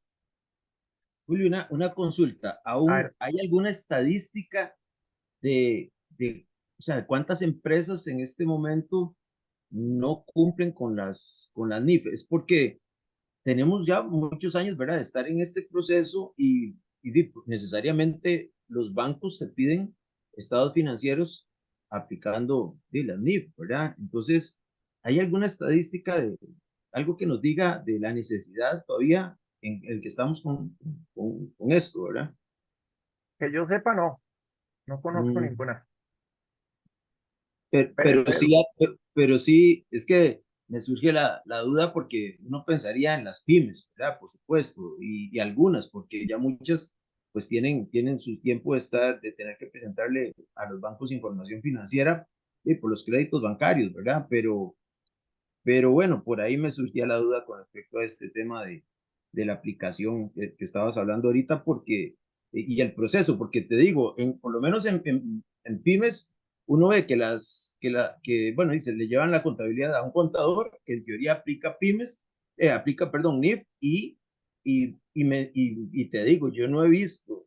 Julio, una consulta. a ¿Aún ver, hay alguna estadística o sea, cuántas empresas en este momento no cumplen con las NIF? Es porque tenemos ya muchos años, ¿verdad?, de estar en este proceso necesariamente los bancos te piden estados financieros aplicando las NIF, ¿verdad? Entonces, ¿hay alguna estadística de algo que nos diga de la necesidad todavía en el que estamos con esto, ¿verdad? que yo sepa, no conozco Mm. ninguna. Pero, Pero, pero sí, pero sí, es que me surge la duda porque uno pensaría en las pymes, ¿verdad? Por supuesto, y algunas, porque ya muchas pues tienen su tiempo de tener que presentarle a los bancos información financiera por los créditos bancarios, ¿verdad? Pero bueno, por ahí me surgía la duda con respecto a este tema de la aplicación que estabas hablando ahorita, y el proceso, porque te digo, por lo menos en pymes, uno ve bueno, dice, le llevan la contabilidad a un contador que en teoría aplica pymes, perdón, NIF, y te digo, yo no he visto,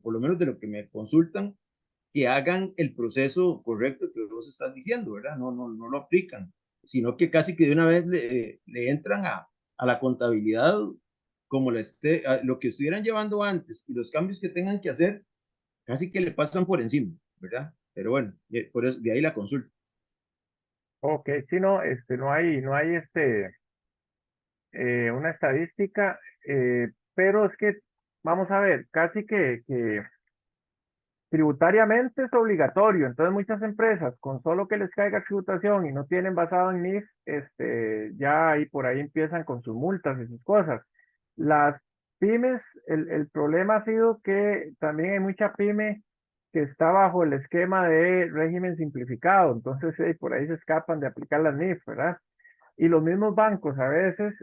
por lo menos de lo que me consultan, que hagan el proceso correcto que vos estás diciendo, ¿verdad? No lo aplican, sino que casi que de una vez le entran a la contabilidad como lo que estuvieran llevando antes y los cambios que tengan que hacer, casi que le pasan por encima, ¿verdad? Pero bueno, por eso, de ahí la consulta. ok, si no, no hay una estadística, pero es que, vamos a ver, casi que tributariamente es obligatorio, entonces muchas empresas con solo que les caiga tributación y no tienen basado en NIF, ya ahí por ahí empiezan con sus multas y sus cosas. Las pymes, el problema ha sido que también hay mucha pyme que está bajo el esquema de régimen simplificado, entonces por ahí se escapan de aplicar las NIF, ¿verdad? Y los mismos bancos a veces,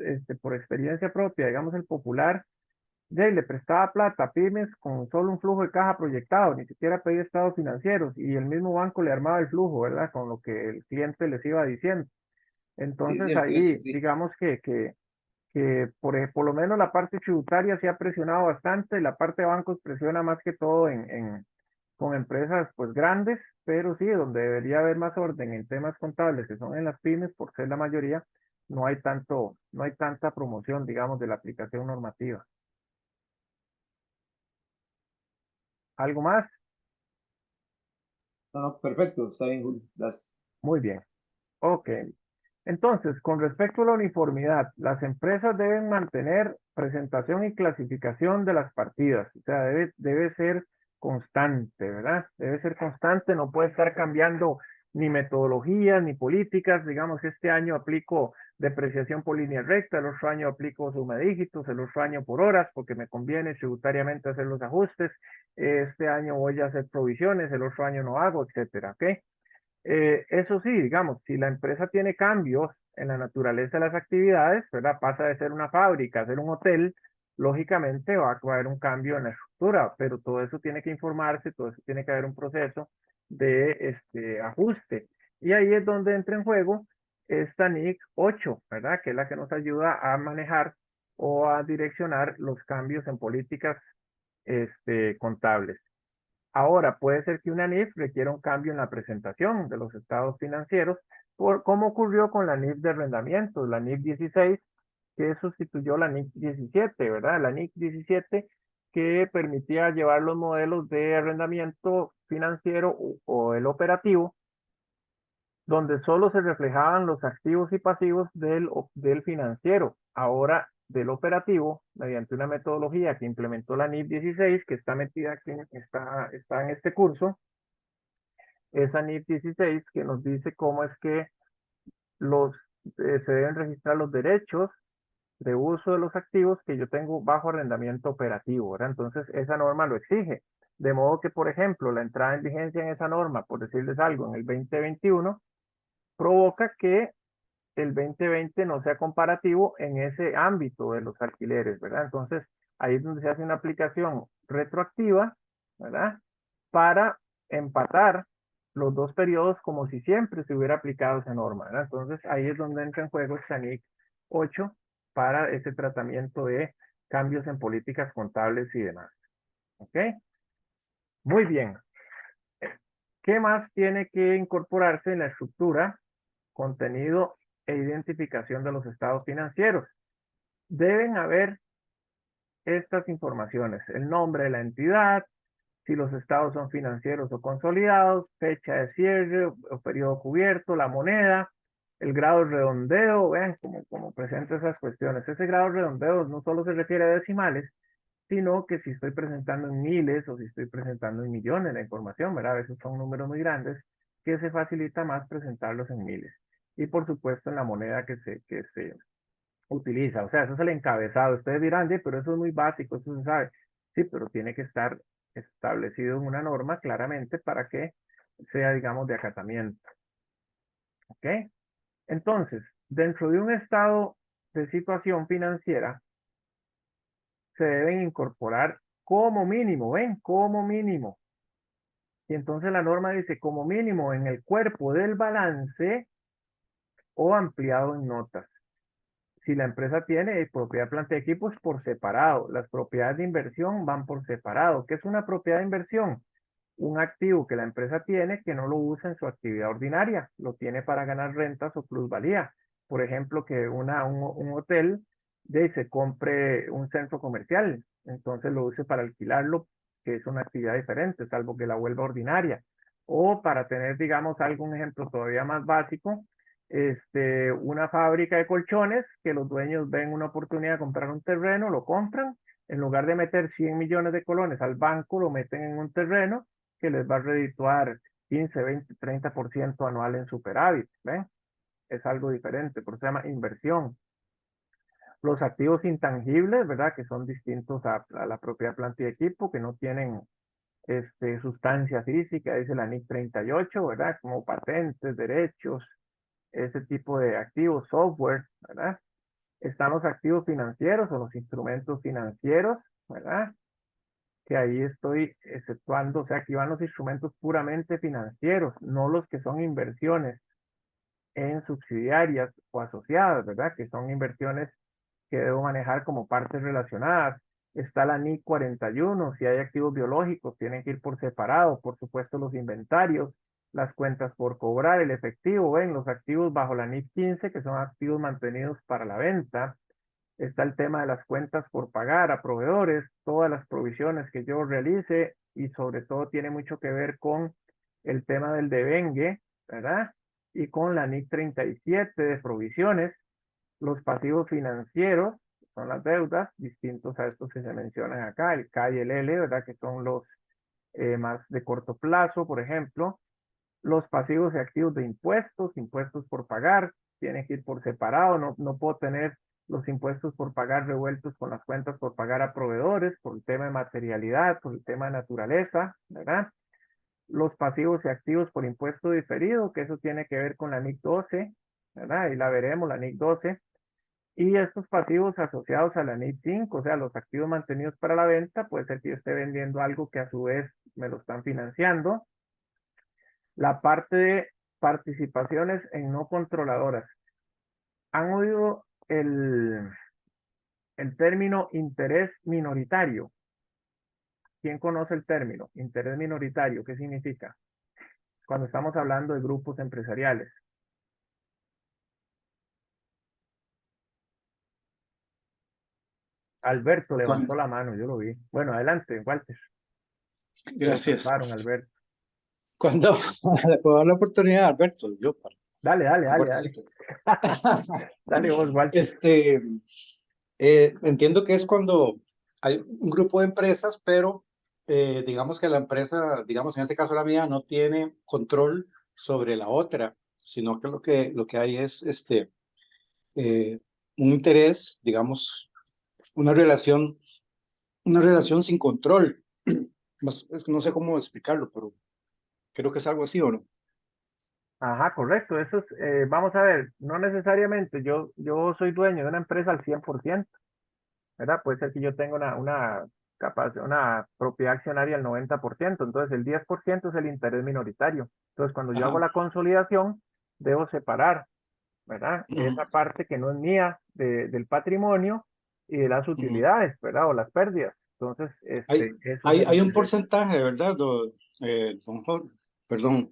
por experiencia propia, digamos el Popular, le prestaba plata a pymes con solo un flujo de caja proyectado, ni siquiera pedía estados financieros, y el mismo banco le armaba el flujo, ¿verdad? Con lo que el cliente les iba diciendo. Sí, es Entonces cierto, eso ahí, sí. digamos que por lo menos la parte tributaria se ha presionado bastante, la parte de bancos presiona más que todo con empresas pues grandes, pero sí, donde debería haber más orden en temas contables, que son en las pymes, por ser la mayoría, no hay tanta promoción, digamos, de la aplicación normativa. ¿Algo más? No, no, perfecto, está bien, Julio. Gracias. Muy bien. Ok. Entonces, con respecto a la uniformidad, las empresas deben mantener presentación y clasificación de las partidas. O sea, debe ser constante, ¿verdad? Debe ser constante, no puede estar cambiando ni metodologías ni políticas. Digamos, este año aplico depreciación por línea recta, el otro año aplico suma de dígitos, el otro año por horas, porque me conviene tributariamente hacer los ajustes. Este año voy a hacer provisiones, el otro año no hago, etcétera, ¿ok? Eso sí, digamos, si la empresa tiene cambios en la naturaleza de las actividades, ¿verdad? Pasa de ser una fábrica a ser un hotel, lógicamente va a haber un cambio en la estructura, pero todo eso tiene que informarse, todo eso tiene que haber un proceso de ajuste. Y ahí es donde entra en juego esta NIC 8, ¿verdad? Que es la que nos ayuda a manejar o a direccionar los cambios en políticas contables. Ahora, puede ser que una NIF requiera un cambio en la presentación de los estados financieros, como ocurrió con la NIF de arrendamientos, la NIF 16, que sustituyó la NIF 17, ¿verdad? La NIF 17 que permitía llevar los modelos de arrendamiento financiero o el operativo, donde solo se reflejaban los activos y pasivos del financiero. Ahora, del operativo, mediante una metodología que implementó la NIF 16, que está metida aquí, está en este curso, esa NIF 16 que nos dice cómo es que se deben registrar los derechos de uso de los activos que yo tengo bajo arrendamiento operativo, ¿verdad? Entonces, esa norma lo exige. De modo que, por ejemplo, la entrada en vigencia en esa norma, por decirles algo, en el 2021, provoca que el 2020 no sea comparativo en ese ámbito de los alquileres, ¿verdad? Entonces, ahí es donde se hace una aplicación retroactiva, ¿verdad? Para empatar los dos periodos como si siempre se hubiera aplicado esa norma, ¿verdad? Entonces, ahí es donde entra en juego el SANIC 8 para ese tratamiento de cambios en políticas contables y demás. ¿Ok? Muy bien. ¿Qué más tiene que incorporarse en la estructura? Contenido e identificación de los estados financieros. Deben haber estas informaciones: el nombre de la entidad, si los estados son financieros o consolidados, fecha de cierre o periodo cubierto, la moneda, el grado de redondeo, vean cómo presenta esas cuestiones. Ese grado de redondeo no solo se refiere a decimales, sino que si estoy presentando en miles o si estoy presentando en millones la información, ¿verdad? A veces son números muy grandes que se facilita más presentarlos en miles. Y por supuesto en la moneda que se utiliza. O sea, eso es el encabezado. Ustedes dirán, "Sí, pero eso es muy básico, eso se sabe". Sí, pero tiene que estar establecido en una norma claramente para que sea, digamos, de acatamiento. ¿Ok? Entonces, dentro de un estado de situación financiera, se deben incorporar como mínimo, ¿ven? Como mínimo. Y entonces la norma dice como mínimo en el cuerpo del balance o ampliado en notas. Si la empresa tiene propiedad, planta y equipos por separado, las propiedades de inversión van por separado. ¿Qué es una propiedad de inversión? Un activo que la empresa tiene que no lo usa en su actividad ordinaria, lo tiene para ganar rentas o plusvalía. Por ejemplo, que un hotel se compre un centro comercial, entonces lo use para alquilarlo, que es una actividad diferente, salvo que la vuelva ordinaria. O para tener, digamos, algún ejemplo todavía más básico, una fábrica de colchones que los dueños ven una oportunidad de comprar un terreno, lo compran, en lugar de meter 100 millones de colones al banco, lo meten en un terreno que les va a redituar 15, 20, 30% anual en superávit, ¿ven? Es algo diferente, por eso se llama inversión. Los activos intangibles, ¿verdad? Que son distintos a la propiedad, planta y equipo, que no tienen sustancia física, dice la NIC 38, ¿verdad? Como patentes, derechos, ese tipo de activos, software, ¿verdad? Están los activos financieros o los instrumentos financieros, ¿verdad? Que ahí estoy exceptuando, o sea, aquí van los instrumentos puramente financieros, no los que son inversiones en subsidiarias o asociadas, ¿verdad? Que son inversiones que debo manejar como partes relacionadas. Está la NIC 41, si hay activos biológicos, tienen que ir por separado, por supuesto los inventarios, las cuentas por cobrar, el efectivo, ven, los activos bajo la NIC 15, que son activos mantenidos para la venta. Está el tema de las cuentas por pagar a proveedores, todas las provisiones que yo realice y sobre todo tiene mucho que ver con el tema del devengue, ¿verdad? Y con la NIC 37 de provisiones, los pasivos financieros, que son las deudas, distintos a estos que se mencionan acá, el K y el L, ¿verdad? Que son los más de corto plazo, por ejemplo. Los pasivos y activos de impuestos, impuestos por pagar, tienen que ir por separado, no puedo tener los impuestos por pagar revueltos con las cuentas por pagar a proveedores, por el tema de materialidad, por el tema de naturaleza, ¿verdad? Los pasivos y activos por impuesto diferido, que eso tiene que ver con la NIC 12, ¿verdad? Y la veremos, la NIC 12. Y estos pasivos asociados a la NIC 5, o sea, los activos mantenidos para la venta, puede ser que yo esté vendiendo algo que a su vez me lo están financiando. La parte de participaciones en no controladoras. ¿Han oído el término interés minoritario? ¿Quién conoce el término? Interés minoritario, ¿qué significa? Cuando estamos hablando de grupos empresariales. Alberto levantó la mano, yo lo vi. Bueno, adelante, Walter. Gracias. Alberto. Cuando le puedo dar la oportunidad, Alberto, yo para. Dale. Dale vos, Walter. Entiendo que es cuando hay un grupo de empresas, pero digamos que la empresa, digamos en este caso la mía, no tiene control sobre la otra, sino que lo que hay es un interés, digamos, una relación sin control. Es que no sé cómo explicarlo, pero creo que es algo así, ¿o no? Ajá, correcto. Eso es, vamos a ver, no necesariamente yo soy dueño de una empresa al 100%, ¿verdad? Puede ser que yo tenga una propiedad accionaria al 90%, entonces el 10% es el interés minoritario. Entonces, cuando yo hago la consolidación, debo separar, ¿verdad? Esa parte que no es mía del patrimonio y de las utilidades, ¿verdad? O las pérdidas. Entonces, hay un porcentaje, ¿verdad? Perdón,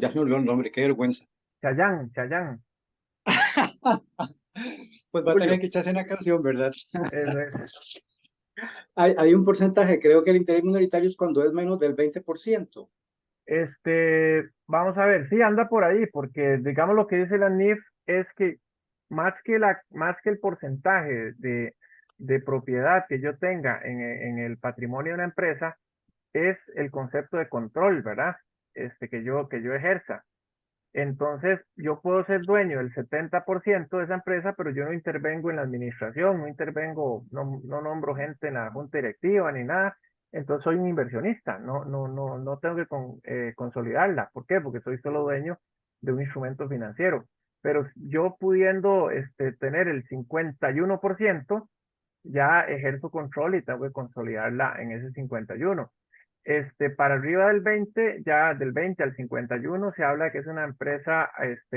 ya se me olvidó el nombre, qué vergüenza. Chayán. Pues va a tener que echarse una canción, ¿verdad? Eso es. Hay un porcentaje, creo que el interés minoritario es cuando es menos del 20%. Vamos a ver, sí anda por ahí, porque digamos lo que dice la NIF es que más que el porcentaje de propiedad que yo tenga en el patrimonio de una empresa, es el concepto de control, ¿verdad? Que yo ejerza. Entonces, yo puedo ser dueño del 70% de esa empresa, pero yo no intervengo en la administración, no nombro gente en la junta directiva ni nada. Entonces, soy un inversionista, no tengo que consolidarla. ¿Por qué? Porque soy solo dueño de un instrumento financiero. Pero yo pudiendo tener el 51%, ya ejerzo control y tengo que consolidarla en ese 51%. Para arriba del 20, ya del 20 al 51 se habla de que es una empresa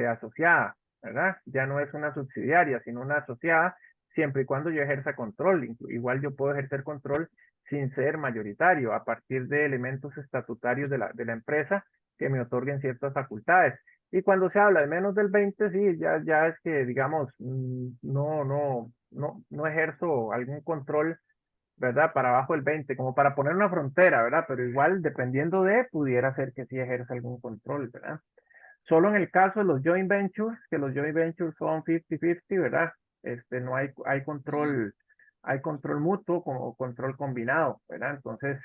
asociada, ¿verdad? Ya no es una subsidiaria, sino una asociada, siempre y cuando yo ejerza control. Igual yo puedo ejercer control sin ser mayoritario, a partir de elementos estatutarios de la empresa que me otorguen ciertas facultades. Y cuando se habla de menos del 20, sí, ya es que, digamos, no ejerzo algún control, ¿verdad? Para abajo del 20, como para poner una frontera, ¿verdad? Pero igual, dependiendo pudiera ser que sí ejerza algún control, ¿verdad? Solo en el caso de los joint ventures, que los joint ventures son 50-50, ¿verdad? No hay control mutuo o control combinado, ¿verdad? Entonces,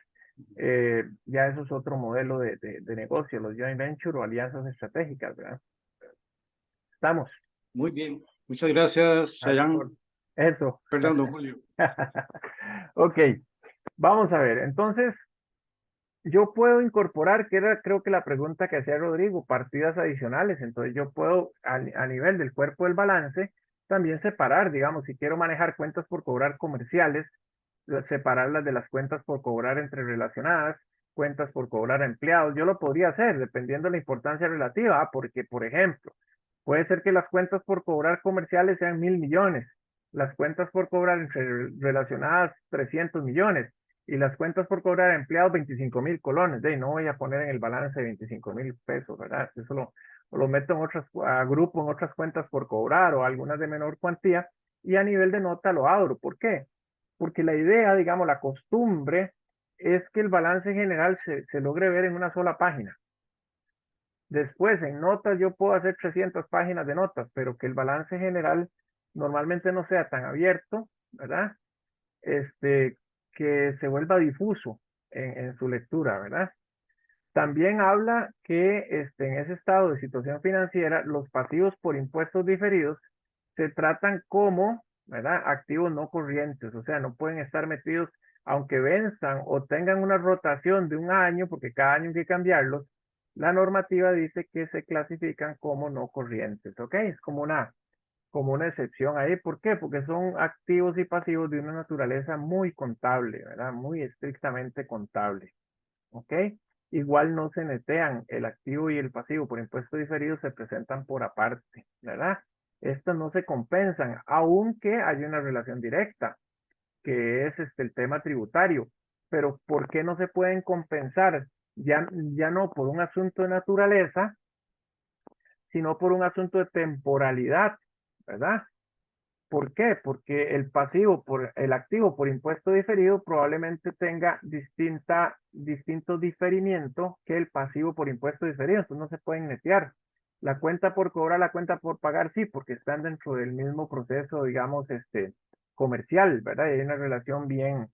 ya eso es otro modelo de negocio, los joint ventures o alianzas estratégicas, ¿verdad? Estamos. Muy bien. Muchas gracias, Chayanne. Eso. Perdón, don Julio. Ok, vamos a ver. Entonces, yo puedo incorporar, que era creo que la pregunta que hacía Rodrigo, partidas adicionales. Entonces yo puedo a nivel del cuerpo del balance también separar, digamos, si quiero manejar cuentas por cobrar comerciales, separarlas de las cuentas por cobrar entre relacionadas, cuentas por cobrar a empleados. Yo lo podría hacer dependiendo de la importancia relativa, porque por ejemplo, puede ser que las cuentas por cobrar comerciales sean 1.000 millones, las cuentas por cobrar entre relacionadas 300 millones y las cuentas por cobrar a empleados 25.000 colones. No voy a poner en el balance 25.000 pesos, ¿verdad? Eso lo meto en agrupo en otras cuentas por cobrar o algunas de menor cuantía y a nivel de nota lo abro. ¿Por qué? Porque la idea, digamos, la costumbre es que el balance general se logre ver en una sola página. Después, en notas, yo puedo hacer 300 páginas de notas, pero que el balance general normalmente no sea tan abierto, ¿verdad? Que se vuelva difuso en su lectura, ¿verdad? También habla que en ese estado de situación financiera, los pasivos por impuestos diferidos se tratan como, ¿verdad? Activos no corrientes, o sea, no pueden estar metidos, aunque venzan o tengan una rotación de un año, porque cada año hay que cambiarlos, la normativa dice que se clasifican como no corrientes, ¿ok? Es como una excepción ahí. ¿Por qué? Porque son activos y pasivos de una naturaleza muy contable, ¿verdad? Muy estrictamente contable, ¿ok? Igual no se netean, el activo y el pasivo por impuesto diferido se presentan por aparte, ¿verdad? Estos no se compensan, aunque hay una relación directa, que es el tema tributario. Pero ¿por qué no se pueden compensar? Ya no por un asunto de naturaleza, sino por un asunto de temporalidad, ¿verdad? ¿Por qué? Porque el activo por impuesto diferido probablemente tenga distinto diferimiento que el pasivo por impuesto diferido, entonces no se pueden netear. La cuenta por cobrar, la cuenta por pagar, sí, porque están dentro del mismo proceso, digamos, comercial, ¿verdad? Y hay una relación bien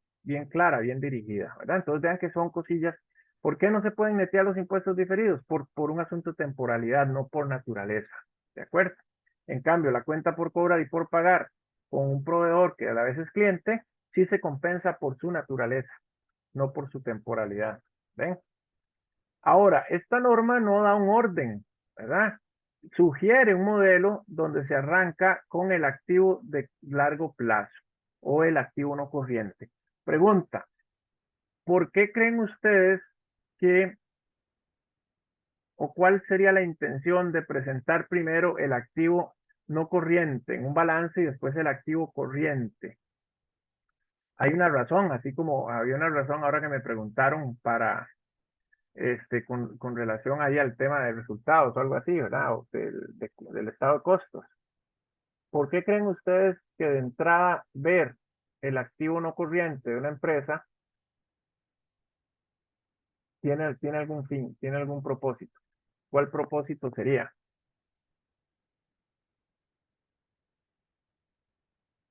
clara, bien dirigida, ¿verdad? Entonces vean que son cosillas. ¿Por qué no se pueden netear los impuestos diferidos? Por un asunto de temporalidad, no por naturaleza, ¿de acuerdo? En cambio, la cuenta por cobrar y por pagar con un proveedor que a la vez es cliente, sí se compensa por su naturaleza, no por su temporalidad. ¿Ven? Ahora, esta norma no da un orden, ¿verdad? Sugiere un modelo donde se arranca con el activo de largo plazo o el activo no corriente. Pregunta, ¿por qué creen ustedes que o cuál sería la intención de presentar primero el activo no corriente en un balance y después el activo corriente? Hay una razón, así como había una razón ahora que me preguntaron con relación ahí al tema de resultados o algo así, ¿verdad? O del estado de costos. ¿Por qué creen ustedes que de entrada ver el activo no corriente de una empresa tiene algún fin, tiene algún propósito? ¿Cuál propósito sería?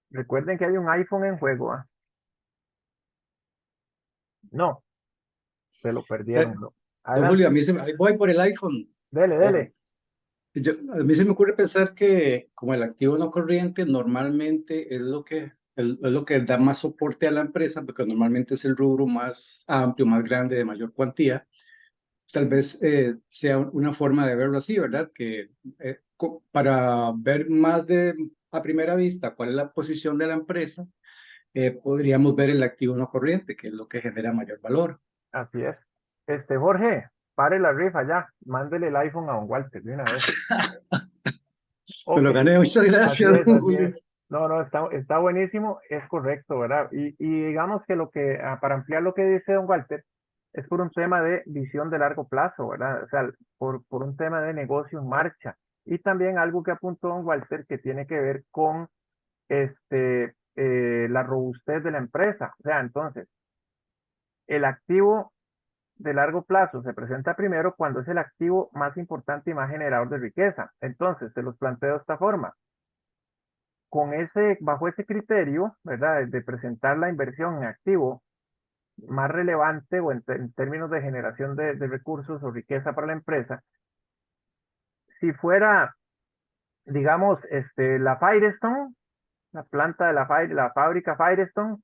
Recuerden que hay un iPhone en juego, ¿ah? No, se lo perdieron. No. Don Julio, Adelante, ahí voy por el iPhone. dele, Ojo. dele. A mí se me ocurre pensar que como el activo no corriente normalmente es lo que da más soporte a la empresa, porque normalmente es el rubro más amplio, más grande, de mayor cuantía. Tal vez sea una forma de verlo así, ¿verdad? Que para ver más a primera vista cuál es la posición de la empresa, podríamos ver el activo no corriente, que es lo que genera mayor valor. Así es. Jorge, pare la rifa ya. Mándele el iPhone a don Walter de una vez. Me Ok, lo gané, muchas así gracias, es, don así Julio. es. No, no, está buenísimo, es correcto, ¿verdad? Y digamos que para ampliar lo que dice don Walter, es por un tema de visión de largo plazo, ¿verdad? O sea, por un tema de negocio en marcha. Y también algo que apuntó don Walter que tiene que ver con la robustez de la empresa. O sea, entonces, el activo de largo plazo se presenta primero cuando es el activo más importante y más generador de riqueza. Entonces, se los planteo de esta forma. Bajo ese criterio, ¿verdad? De presentar la inversión en activo más relevante o en términos de generación de recursos o riqueza para la empresa, si fuera, digamos, la Firestone, la planta de la fábrica Firestone,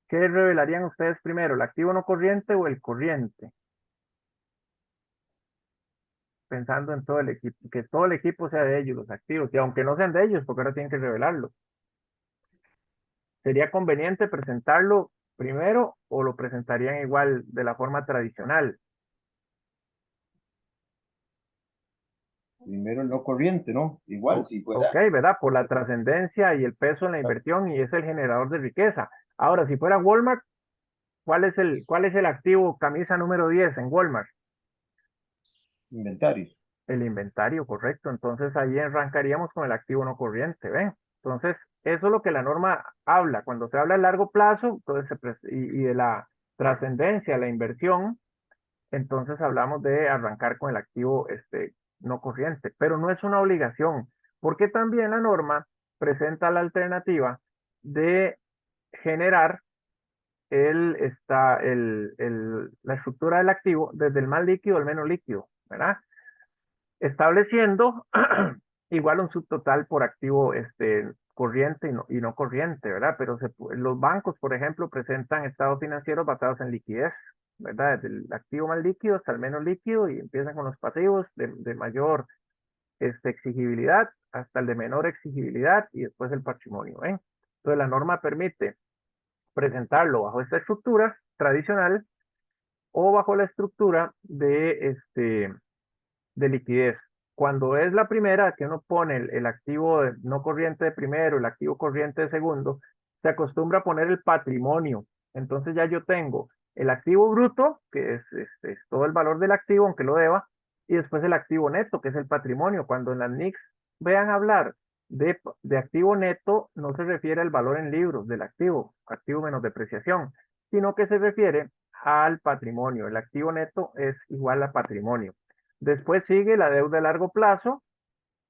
¿qué revelarían ustedes primero, el activo no corriente o el corriente? Pensando en todo el equipo, que todo el equipo sea de ellos, los activos, y aunque no sean de ellos, porque ahora tienen que revelarlo. ¿Sería conveniente presentarlo primero o lo presentarían igual de la forma tradicional? Primero el no corriente, ¿no? Igual, si fuera. Ok, ¿verdad? Por la trascendencia y el peso en la inversión y es el generador de riqueza. Ahora, si fuera Walmart, ¿cuál es el activo camisa número 10 en Walmart? Inventario. El inventario, correcto. Entonces ahí arrancaríamos con el activo no corriente, ¿ven? Entonces, eso es lo que la norma habla. Cuando se habla a largo plazo entonces y de la trascendencia, la inversión, entonces hablamos de arrancar con el activo no corriente, pero no es una obligación, porque también la norma presenta la alternativa de generar la estructura del activo desde el más líquido al menos líquido, ¿verdad? Estableciendo igual un subtotal por activo corriente y no corriente, ¿verdad? Pero los bancos, por ejemplo, presentan estados financieros basados en liquidez, ¿verdad? Desde el activo más líquido hasta el menos líquido y empiezan con los pasivos de mayor exigibilidad hasta el de menor exigibilidad y después el patrimonio, ¿eh? Entonces la norma permite presentarlo bajo esta estructura tradicional o bajo la estructura de liquidez. Cuando es la primera, que uno pone el activo no corriente de primero, el activo corriente de segundo, se acostumbra a poner el patrimonio. Entonces ya yo tengo el activo bruto, que es todo el valor del activo, aunque lo deba, y después el activo neto, que es el patrimonio. Cuando en las NICs vean hablar de activo neto, no se refiere al valor en libros del activo menos depreciación, sino que se refiere al patrimonio. El activo neto es igual a patrimonio. Después sigue la deuda a largo plazo.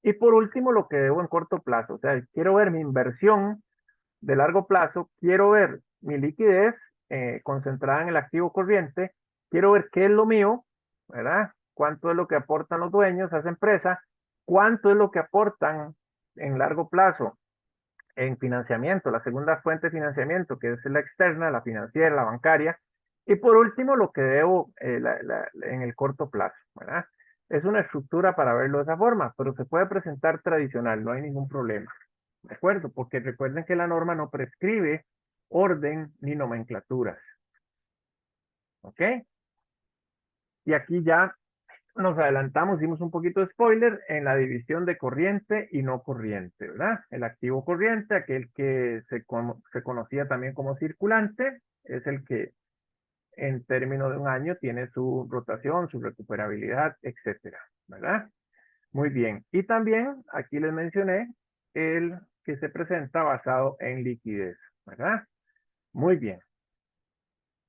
Y por último, lo que debo en corto plazo. O sea, quiero ver mi inversión de largo plazo, quiero ver mi liquidez concentrada en el activo corriente, quiero ver qué es lo mío, ¿verdad? Cuánto es lo que aportan los dueños a esa empresa, cuánto es lo que aportan en largo plazo en financiamiento, la segunda fuente de financiamiento, que es la externa, la financiera, la bancaria, y por último, lo que debo en el corto plazo, ¿verdad? Es una estructura para verlo de esa forma, pero se puede presentar tradicional, no hay ningún problema, ¿de acuerdo? Porque recuerden que la norma no prescribe orden ni nomenclaturas, ¿ok? Y aquí ya nos adelantamos, hicimos un poquito de spoiler en la división de corriente y no corriente, ¿verdad? El activo corriente, aquel que se conocía también como circulante, es el que en términos de un año tiene su rotación, su recuperabilidad, etcétera, ¿verdad? Muy bien. Y también aquí les mencioné el que se presenta basado en liquidez, ¿verdad? Muy bien.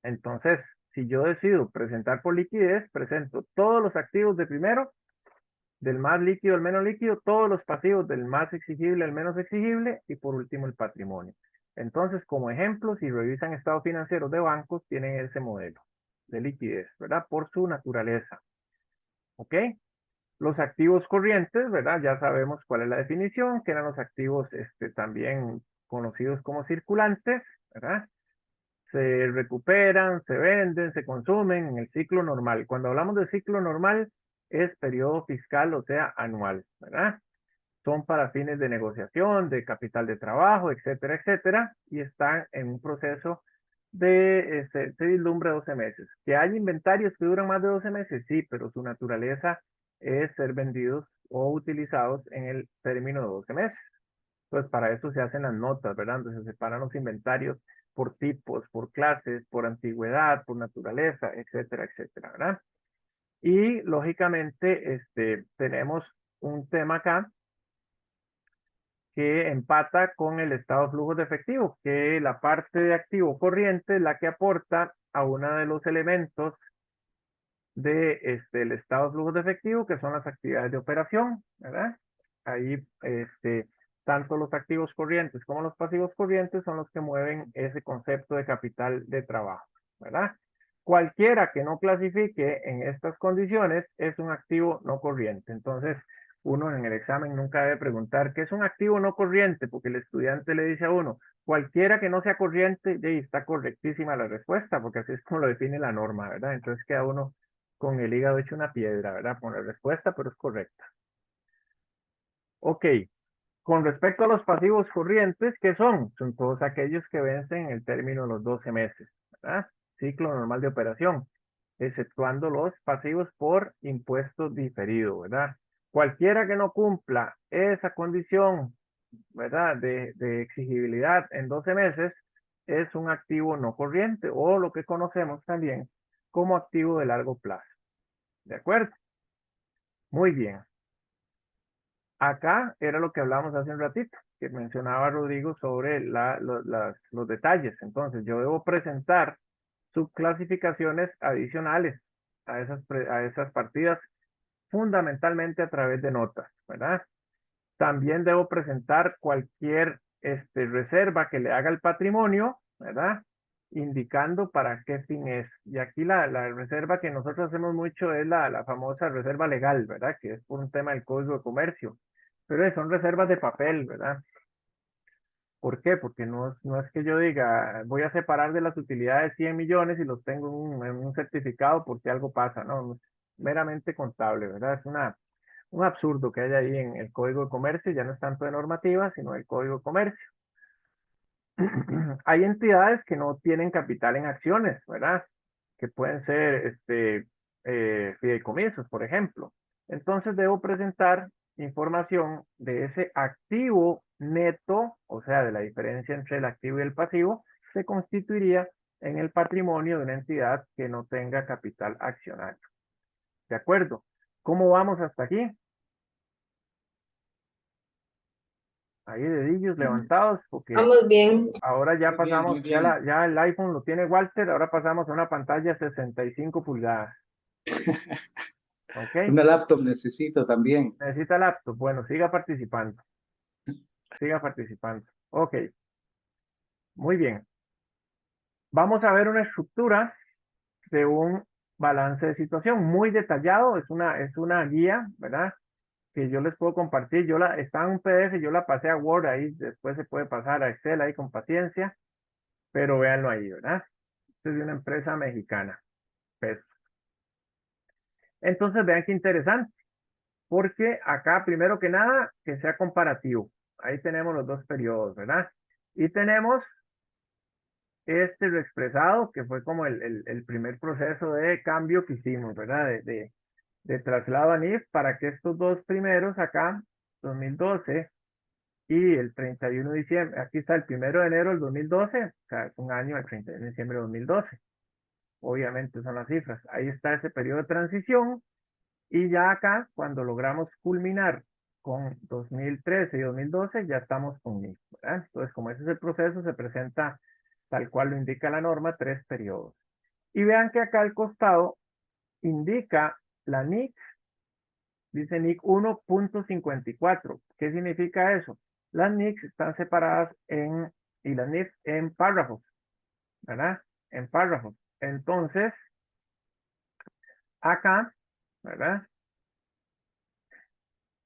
Entonces, si yo decido presentar por liquidez, presento todos los activos de primero, del más líquido al menos líquido, todos los pasivos del más exigible al menos exigible y por último el patrimonio. Entonces, como ejemplo, si revisan estados financieros de bancos, tienen ese modelo de liquidez, ¿verdad? Por su naturaleza. ¿Ok? Los activos corrientes, ¿verdad? Ya sabemos cuál es la definición, que eran los activos también conocidos como circulantes, ¿verdad? Se recuperan, se venden, se consumen en el ciclo normal. Cuando hablamos de ciclo normal, es periodo fiscal, o sea, anual, ¿verdad? Son para fines de negociación, de capital de trabajo, etcétera, etcétera, y están en un proceso se vislumbra 12 meses. ¿Que hay inventarios que duran más de 12 meses? Sí, pero su naturaleza es ser vendidos o utilizados en el término de 12 meses. Pues para eso se hacen las notas, ¿verdad? Entonces se separan los inventarios por tipos, por clases, por antigüedad, por naturaleza, etcétera, etcétera, ¿verdad? Y lógicamente tenemos un tema acá que empata con el estado de flujos de efectivo, que la parte de activo corriente es la que aporta a uno de los elementos el estado de flujo de efectivo, que son las actividades de operación, ¿verdad? Ahí, tanto los activos corrientes como los pasivos corrientes son los que mueven ese concepto de capital de trabajo, ¿verdad? Cualquiera que no clasifique en estas condiciones es un activo no corriente. Entonces, uno en el examen nunca debe preguntar ¿qué es un activo no corriente? Porque el estudiante le dice a uno, cualquiera que no sea corriente, y está correctísima la respuesta, porque así es como lo define la norma, ¿verdad? Entonces queda uno con el hígado hecho una piedra, ¿verdad? Con la respuesta, pero es correcta. Ok, con respecto a los pasivos corrientes, ¿qué son? Son todos aquellos que vencen en el término de los 12 meses, ¿verdad? Ciclo normal de operación, exceptuando los pasivos por impuesto diferido, ¿verdad? Cualquiera que no cumpla esa condición, ¿verdad? De exigibilidad en 12 meses es un activo no corriente o lo que conocemos también como activo de largo plazo. ¿De acuerdo? Muy bien. Acá era lo que hablamos hace un ratito, que mencionaba Rodrigo sobre los detalles. Entonces, yo debo presentar subclasificaciones adicionales a esas partidas, fundamentalmente a través de notas, ¿verdad? También debo presentar cualquier reserva que le haga el patrimonio, ¿verdad? Indicando para qué fin es. Y aquí la reserva que nosotros hacemos mucho es la famosa reserva legal, ¿verdad? Que es por un tema del Código de Comercio. Pero son reservas de papel, ¿verdad? ¿Por qué? Porque no es que yo diga, voy a separar de las utilidades 100 millones y los tengo en un certificado porque algo pasa, no, es meramente contable, ¿verdad? Es un absurdo que hay ahí en el Código de Comercio, ya no es tanto de normativa, sino el Código de Comercio. Hay entidades que no tienen capital en acciones, ¿verdad? Que pueden ser fideicomisos, por ejemplo. Entonces debo presentar información de ese activo neto, o sea, de la diferencia entre el activo y el pasivo, se constituiría en el patrimonio de una entidad que no tenga capital accionario. ¿De acuerdo? ¿Cómo vamos hasta aquí? Ahí dedillos levantados, porque Vamos bien. ahora ya Muy bien, pasamos, muy bien. ya el iPhone lo tiene Walter, ahora pasamos a una pantalla 65 pulgadas. ¿Ok? Una laptop necesito también. Necesita laptop. Bueno, siga participando. Siga participando. Ok, muy bien. Vamos a ver una estructura de un balance de situación muy detallado. Es una guía, ¿verdad? Que yo les puedo compartir. Está en un PDF, yo la pasé a Word ahí, después se puede pasar a Excel ahí con paciencia, pero véanlo ahí, ¿verdad? Esto es de una empresa mexicana. Pues, entonces vean qué interesante, porque acá primero que nada que sea comparativo. Ahí tenemos los dos periodos, ¿verdad? Y tenemos reexpresado, que fue como el primer proceso de cambio que hicimos, ¿verdad? De traslado a NIF para que estos dos primeros acá, 2012 y el 31 de diciembre, aquí está el 1 de enero del 2012, o sea, es un año el 31 de diciembre de 2012. Obviamente son las cifras. Ahí está ese periodo de transición. Y ya acá, cuando logramos culminar con 2013 y 2012, ya estamos con NIF, ¿verdad? Entonces, como ese es el proceso, se presenta tal cual lo indica la norma, 3 periodos. Y vean que acá al costado indica la NIC, dice NIC 1.54. ¿Qué significa eso? Las NICs están separadas y las NICs en párrafos, ¿verdad? En párrafos. Entonces, acá, ¿verdad?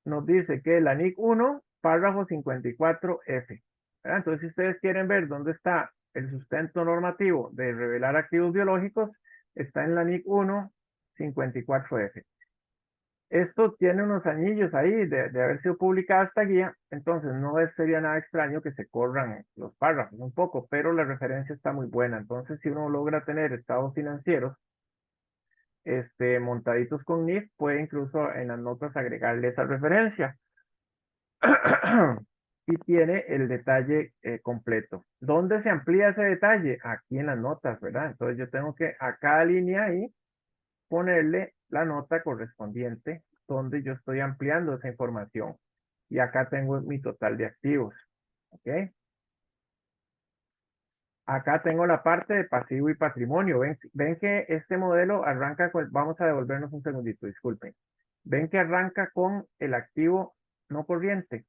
Nos dice que la NIC 1, párrafo 54F. ¿Verdad? Entonces, si ustedes quieren ver dónde está el sustento normativo de revelar activos biológicos, está en la NIC 1, 54F. Esto tiene unos añillos ahí de haber sido publicada esta guía, entonces no sería nada extraño que se corran los párrafos un poco, pero la referencia está muy buena. Entonces, si uno logra tener estados financieros montaditos con NIF, puede incluso en las notas agregarle esa referencia. Y tiene el detalle completo. ¿Dónde se amplía ese detalle? Aquí en las notas, ¿verdad? Entonces yo tengo que a cada línea ahí ponerle la nota correspondiente donde yo estoy ampliando esa información. Y acá tengo mi total de activos. ¿Ok? Acá tengo la parte de pasivo y patrimonio. Ven que este modelo arranca con, vamos a devolvernos un segundito, disculpen. Ven que arranca con el activo no corriente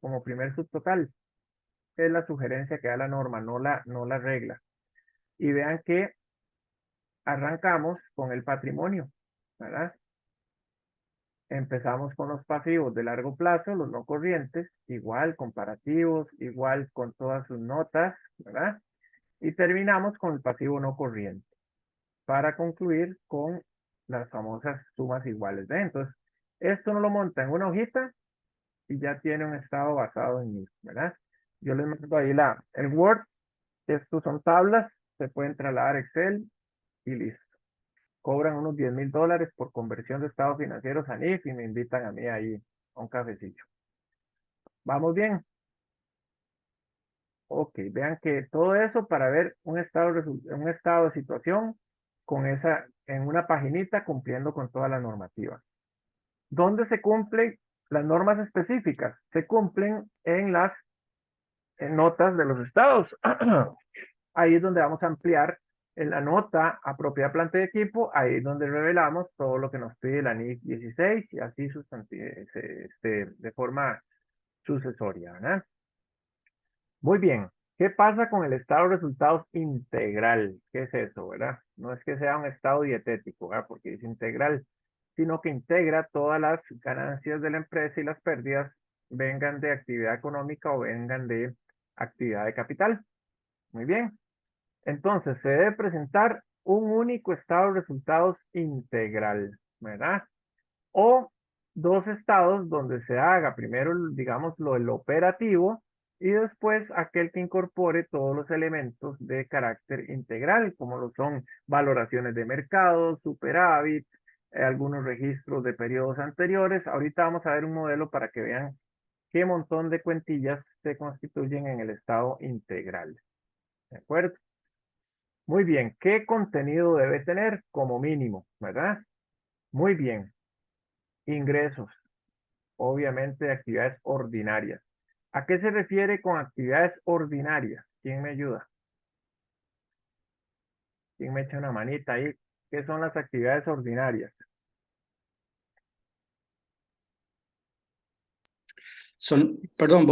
como primer subtotal. Es la sugerencia que da la norma, no la regla. Y vean que arrancamos con el patrimonio, ¿verdad? Empezamos con los pasivos de largo plazo, los no corrientes, igual comparativos, igual con todas sus notas, ¿verdad? Y terminamos con el pasivo no corriente, para concluir con las famosas sumas iguales, ¿ve? Entonces, esto no lo monta en una hojita y ya tiene un estado basado en mí, ¿verdad? Yo les mando ahí el Word, estos son tablas, se pueden trasladar a Excel y listo. Cobran unos $10,000 por conversión de estados financieros a NIF y me invitan a mí ahí a un cafecillo. ¿Vamos bien? Ok, vean que todo eso para ver un estado de situación en una paginita cumpliendo con toda la normativa. ¿Dónde se cumplen las normas específicas? Se cumplen en las notas de los estados. Ahí es donde vamos a ampliar en la nota a propiedad, planta y equipo, ahí es donde revelamos todo lo que nos pide la NIC 16 y así de forma sucesoria, ¿verdad? Muy bien. ¿Qué pasa con el estado de resultados integral? ¿Qué es eso, verdad? No es que sea un estado dietético, ¿verdad? Porque es integral, sino que integra todas las ganancias de la empresa y las pérdidas vengan de actividad económica o vengan de actividad de capital. Muy bien. Entonces, se debe presentar un único estado de resultados integral, ¿verdad? O dos estados donde se haga primero, digamos, el operativo y después aquel que incorpore todos los elementos de carácter integral, como lo son valoraciones de mercado, superávit, algunos registros de periodos anteriores. Ahorita vamos a ver un modelo para que vean qué montón de cuentillas se constituyen en el estado integral. ¿De acuerdo? Muy bien, ¿qué contenido debe tener como mínimo, verdad? Muy bien, ingresos, obviamente de actividades ordinarias. ¿A qué se refiere con actividades ordinarias? ¿Quién me ayuda? ¿Quién me echa una manita ahí? ¿Qué son las actividades ordinarias? Perdón,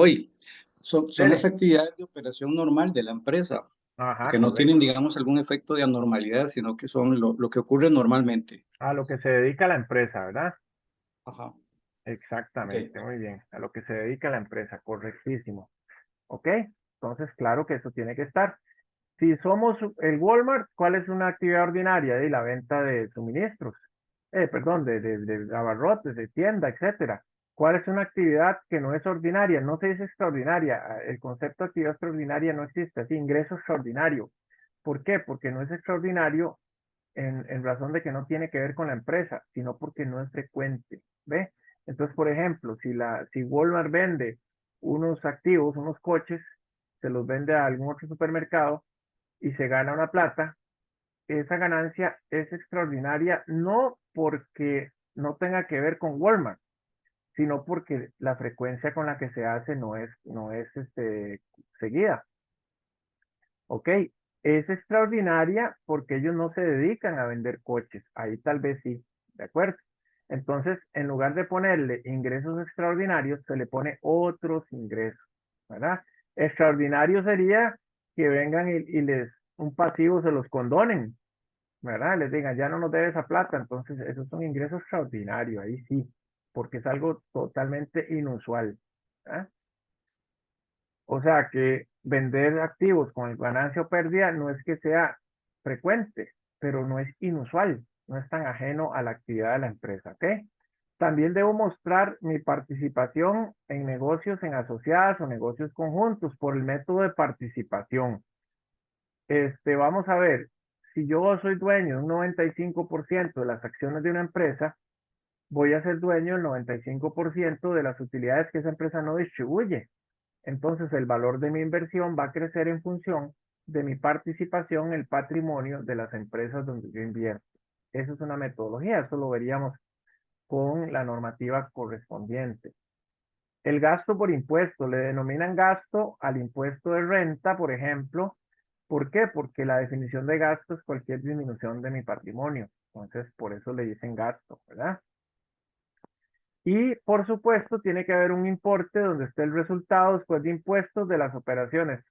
son las Dele. actividades de operación normal de la empresa, Ajá, que no tienen, correcto. digamos, algún efecto de anormalidad, sino que son lo que ocurre normalmente. A lo que se dedica la empresa, ¿verdad? Ajá. Ok. Exactamente, muy bien. A lo que se dedica la empresa, correctísimo. ¿Ok? Entonces, claro que eso tiene que estar. Si somos el Walmart, ¿cuál es una actividad ordinaria? De la venta de suministros, perdón, de abarrotes, de tienda, etcétera. ¿Cuál es una actividad que no es ordinaria? No se dice extraordinaria. El concepto de actividad extraordinaria no existe. Es ingreso extraordinario. ¿Por qué? Porque no es extraordinario en razón de que no tiene que ver con la empresa, sino porque no es frecuente. ¿Ve? Entonces, por ejemplo, si Walmart vende unos activos, unos coches, se los vende a algún otro supermercado, y se gana una plata, esa ganancia es extraordinaria no porque no tenga que ver con Walmart, sino porque la frecuencia con la que se hace no es seguida. ¿Ok? Es extraordinaria porque ellos no se dedican a vender coches. Ahí tal vez sí, ¿de acuerdo? Entonces, en lugar de ponerle ingresos extraordinarios, se le pone otros ingresos, ¿verdad? Extraordinario sería que vengan un pasivo se los condonen, ¿verdad? Les digan, ya no nos debe esa plata, entonces esos son ingresos extraordinarios, ahí sí, porque es algo totalmente inusual, ¿verdad? O sea que vender activos con ganancia o pérdida no es que sea frecuente, pero no es inusual, no es tan ajeno a la actividad de la empresa, ¿ok? También debo mostrar mi participación en negocios en asociadas o negocios conjuntos por el método de participación. Vamos a ver, si yo soy dueño de un 95% de las acciones de una empresa, voy a ser dueño del 95% de las utilidades que esa empresa no distribuye. Entonces el valor de mi inversión va a crecer en función de mi participación en el patrimonio de las empresas donde yo invierto. Esa es una metodología, eso lo veríamos con la normativa correspondiente. El gasto por impuesto, le denominan gasto al impuesto de renta, por ejemplo, ¿Por qué? Porque la definición de gasto es cualquier disminución de mi patrimonio. Entonces, por eso le dicen gasto, ¿verdad? Y, por supuesto, tiene que haber un importe donde esté el resultado después de impuestos de las operaciones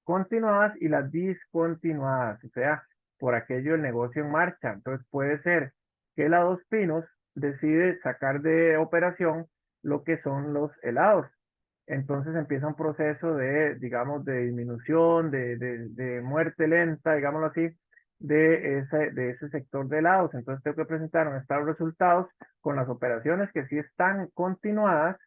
continuadas y las discontinuadas, o sea, por aquello el negocio en marcha. Entonces, puede ser que la Dos Pinos decide sacar de operación lo que son los helados. Entonces empieza un proceso de, digamos, de disminución, de muerte lenta, digámoslo así, de ese sector de helados. Entonces tengo que presentar un estado de resultados con las operaciones que sí están continuadas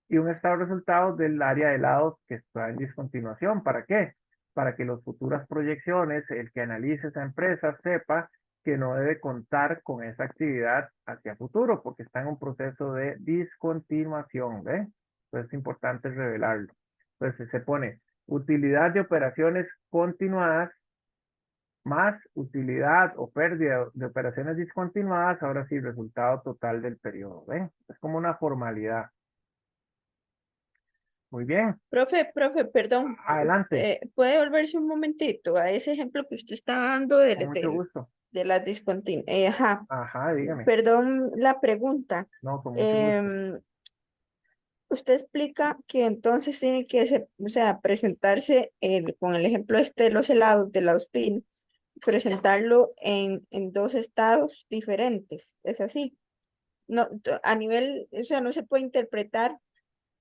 y un estado de resultados del área de helados que está en discontinuación. ¿Para qué? Para que las futuras proyecciones, el que analice esa empresa sepa que no debe contar con esa actividad hacia futuro, porque está en un proceso de discontinuación, ¿ve? Entonces es importante revelarlo. Entonces se pone utilidad de operaciones continuadas más utilidad o pérdida de operaciones discontinuadas, ahora sí, resultado total del periodo, ¿ven? Es como una formalidad. Muy bien, Profe, perdón, adelante, ¿puede volverse un momentito a ese ejemplo que usted estaba dando con mucho gusto. de las discontinuidades? Ajá, Ajá, dígame. perdón la pregunta. No, con mucho gusto. Usted explica que entonces tiene que o sea, presentarse con el ejemplo este de los helados de la Ospin, presentarlo en dos estados diferentes, ¿es así? No, a nivel, o sea, no se puede interpretar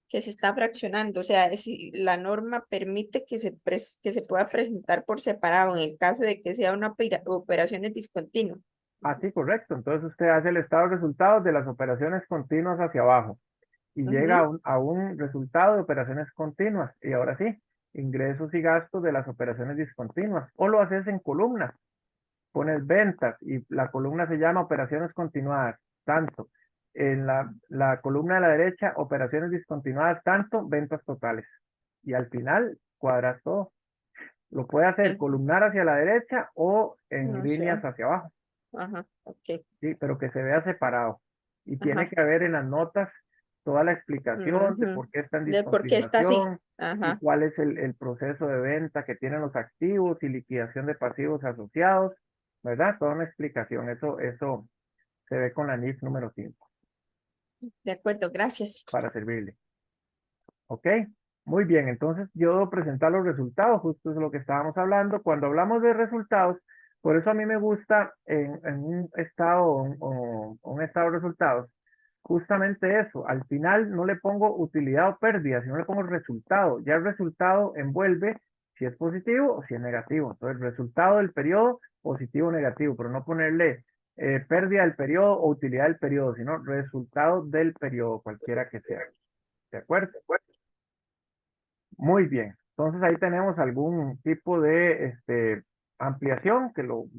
que se está fraccionando, o sea, si la norma permite que que se pueda presentar por separado en el caso de que sea una operación discontinua. Ah, sí, correcto. Entonces usted hace el estado de resultados de las operaciones continuas hacia abajo y llega Ujú. a un resultado de operaciones continuas. Y ahora sí, ingresos y gastos de las operaciones discontinuas. O lo haces en columnas. Pones ventas y la columna se llama operaciones continuadas, tanto. En la columna de la derecha, operaciones discontinuadas, tanto, ventas totales. Y al final cuadras todo. Lo puede hacer columnar hacia la derecha o en No sé. líneas hacia abajo, Ajá, ok. ¿sí? Pero que se vea separado. Y tiene Ajá. que haber en las notas toda la explicación de Ujú. por qué está en De por qué está así. discontinuación y Ajá. cuál es el proceso de venta que tienen los activos y liquidación de pasivos asociados, ¿verdad? Toda una explicación. Eso se ve con la NIF número 5 De acuerdo, gracias. para servirle. ¿Ok? Muy bien, entonces yo debo presentar los resultados, justo es lo que estábamos hablando. Cuando hablamos de resultados, por eso a mí me gusta en un estado o un estado de resultados, justamente eso. Al final no le pongo utilidad o pérdida, sino le pongo resultado. Ya el resultado envuelve si es positivo o si es negativo. Entonces, el resultado del periodo, positivo o negativo, pero no ponerle pérdida del periodo o utilidad del periodo, sino resultado del periodo, cualquiera que sea. ¿De acuerdo? Muy bien. Entonces ahí tenemos algún tipo de ampliación que lo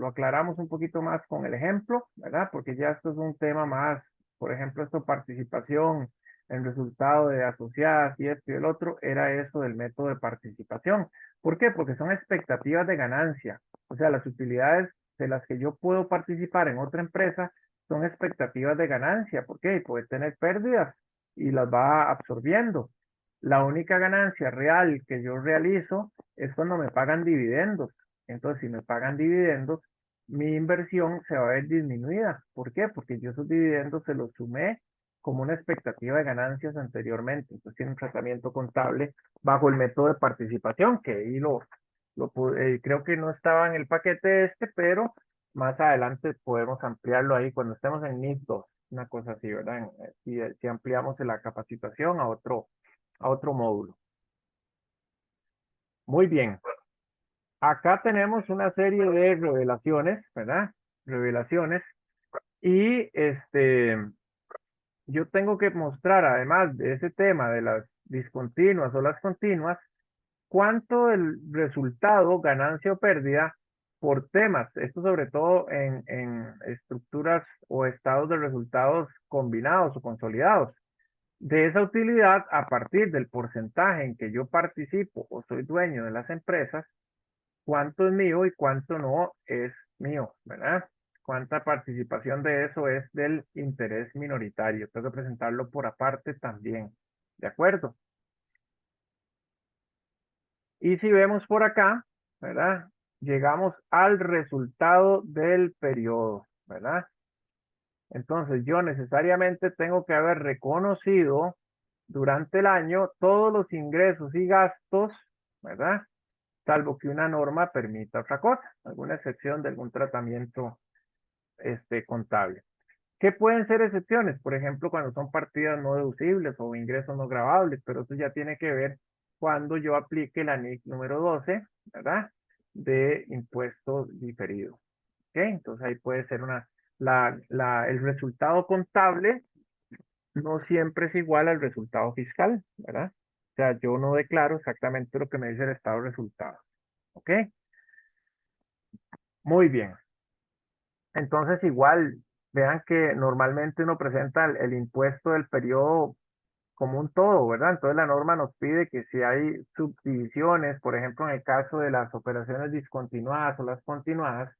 aclaramos un poquito más con el ejemplo, ¿verdad? Porque ya esto es un tema más, por ejemplo, esto participación en resultado de asociadas y esto y el otro, era eso del método de participación. ¿Por qué? Porque son expectativas de ganancia. O sea, las utilidades de las que yo puedo participar en otra empresa son expectativas de ganancia. ¿Por qué? Puede tener pérdidas y las va absorbiendo. La única ganancia real que yo realizo es cuando me pagan dividendos. Entonces, si me pagan dividendos, mi inversión se va a ver disminuida. ¿Por qué? Porque yo esos dividendos se los sumé como una expectativa de ganancias anteriormente. Entonces, tiene un tratamiento contable bajo el método de participación, que ahí creo que no estaba en el paquete pero más adelante podemos ampliarlo ahí cuando estemos en NIS 2, una cosa así, ¿verdad? Si ampliamos la capacitación a otro módulo. Muy bien. Acá tenemos una serie de revelaciones, ¿verdad? Revelaciones. Y yo tengo que mostrar, además de ese tema de las discontinuas o las continuas, cuánto el resultado, ganancia o pérdida, por temas, esto sobre todo en estructuras o estados de resultados combinados o consolidados, de esa utilidad a partir del porcentaje en que yo participo o soy dueño de las empresas, cuánto es mío y cuánto no es mío, ¿verdad? Cuánta participación de eso es del interés minoritario. Tengo que presentarlo por aparte también, ¿de acuerdo? Y si vemos por acá, ¿verdad? Llegamos al resultado del periodo, ¿verdad? Entonces yo necesariamente tengo que haber reconocido durante el año todos los ingresos y gastos, ¿verdad? Salvo que una norma permita otra cosa, alguna excepción de algún tratamiento contable. ¿Qué pueden ser excepciones? Por ejemplo, cuando son partidas no deducibles o ingresos no gravables, pero eso ya tiene que ver cuando yo aplique la NIC número 12, ¿verdad? De impuestos diferidos. ¿Ok? Entonces ahí puede ser el resultado contable no siempre es igual al resultado fiscal, ¿verdad? O sea, yo no declaro exactamente lo que me dice el estado de resultados. ¿Ok? Muy bien. Entonces igual, vean que normalmente uno presenta el impuesto del periodo como un todo, ¿verdad? Entonces la norma nos pide que si hay subdivisiones, por ejemplo, en el caso de las operaciones discontinuadas o las continuadas,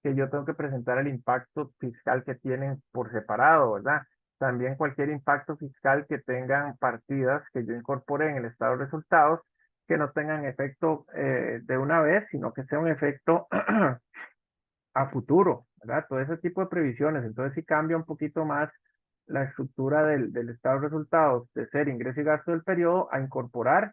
que yo tengo que presentar el impacto fiscal que tienen por separado, ¿verdad? También cualquier impacto fiscal que tengan partidas que yo incorporé en el estado de resultados, que no tengan efecto de una vez, sino que sea un efecto a futuro, ¿verdad? Todo ese tipo de previsiones. Entonces sí cambia un poquito más la estructura del estado de resultados de ser ingreso y gasto del periodo a incorporar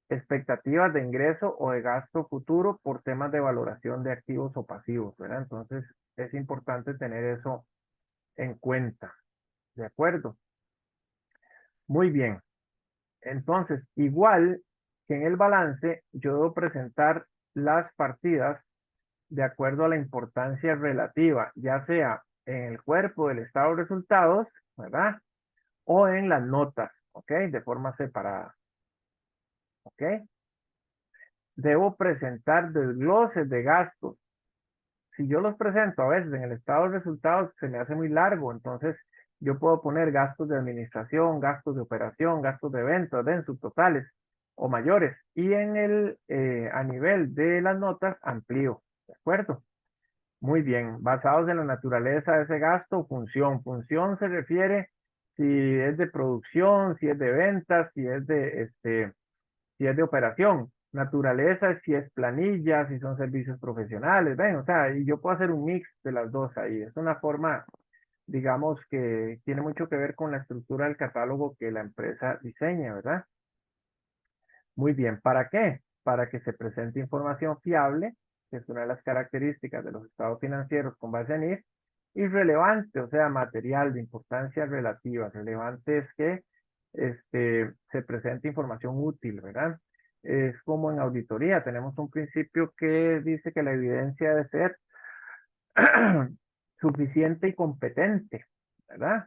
expectativas de ingreso o de gasto futuro por temas de valoración de activos o pasivos, ¿verdad? Entonces es importante tener eso en cuenta, ¿de acuerdo? Muy bien. Entonces, igual que en el balance, yo debo presentar las partidas de acuerdo a la importancia relativa, ya sea en el cuerpo del estado de resultados, ¿verdad? O en las notas, ¿ok? De forma separada, ¿ok? Debo presentar desgloses de gastos. Si yo los presento a veces en el estado de resultados, se me hace muy largo, entonces yo puedo poner gastos de administración, gastos de operación, gastos de ventas, de subtotales o mayores. Y a nivel de las notas, amplío, ¿de acuerdo? Muy bien, basados en la naturaleza de ese gasto, función. Función se refiere si es de producción, si es de ventas, si es de operación. Naturaleza es si es planilla, si son servicios profesionales, ven, o sea, y yo puedo hacer un mix de las dos ahí. Es una forma, digamos, que tiene mucho que ver con la estructura del catálogo que la empresa diseña, ¿verdad? Muy bien, ¿para qué? Para que se presente información fiable, que es una de las características de los estados financieros con base en IF, y relevante, o sea, material de importancia relativa. Relevante es que se presente información útil, ¿verdad? Es como en auditoría, tenemos un principio que dice que la evidencia debe ser suficiente y competente, ¿verdad?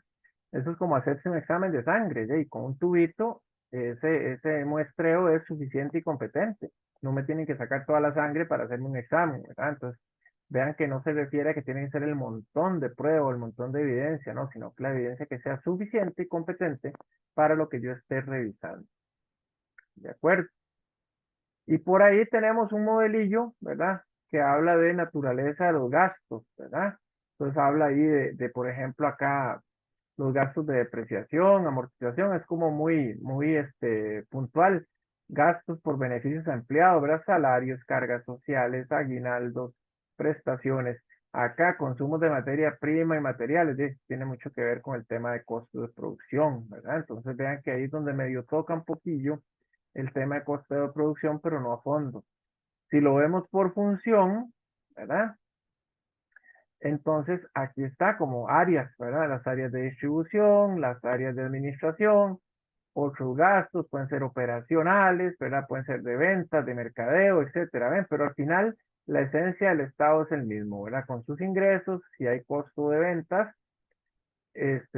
Eso es como hacerse un examen de sangre, ¿ya? Y con un tubito, ese muestreo es suficiente y competente. No me tienen que sacar toda la sangre para hacerme un examen, ¿verdad? Entonces, vean que no se refiere a que tiene que ser el montón de pruebas, el montón de evidencia, ¿no? Sino que la evidencia que sea suficiente y competente para lo que yo esté revisando. ¿De acuerdo? Y por ahí tenemos un modelillo, ¿verdad? Que habla de naturaleza de los gastos, ¿verdad? Entonces habla ahí por ejemplo, acá los gastos de depreciación, amortización, es como muy puntual. Gastos por beneficios a empleados, ¿verdad? Salarios, cargas sociales, aguinaldos, prestaciones. Acá, consumos de materia prima y materiales, tiene mucho que ver con el tema de costos de producción, ¿verdad? Entonces vean que ahí es donde medio toca un poquillo el tema de costo de producción, pero no a fondo. Si lo vemos por función, ¿verdad? Entonces, aquí está como áreas, ¿verdad? Las áreas de distribución, las áreas de administración, otros gastos, pueden ser operacionales, ¿verdad? Pueden ser de ventas, de mercadeo, etcétera, ¿ven? Pero al final, la esencia del Estado es el mismo, ¿verdad? Con sus ingresos, si hay costo de ventas,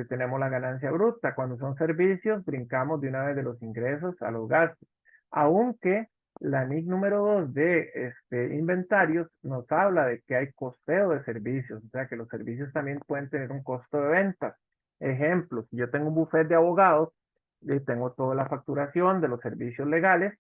tenemos la ganancia bruta. Cuando son servicios, brincamos de una vez de los ingresos a los gastos. Aunque la NIC número 2 de inventarios nos habla de que hay costeo de servicios, o sea que los servicios también pueden tener un costo de ventas. Ejemplo, si yo tengo un bufete de abogados, y tengo toda la facturación de los servicios legales,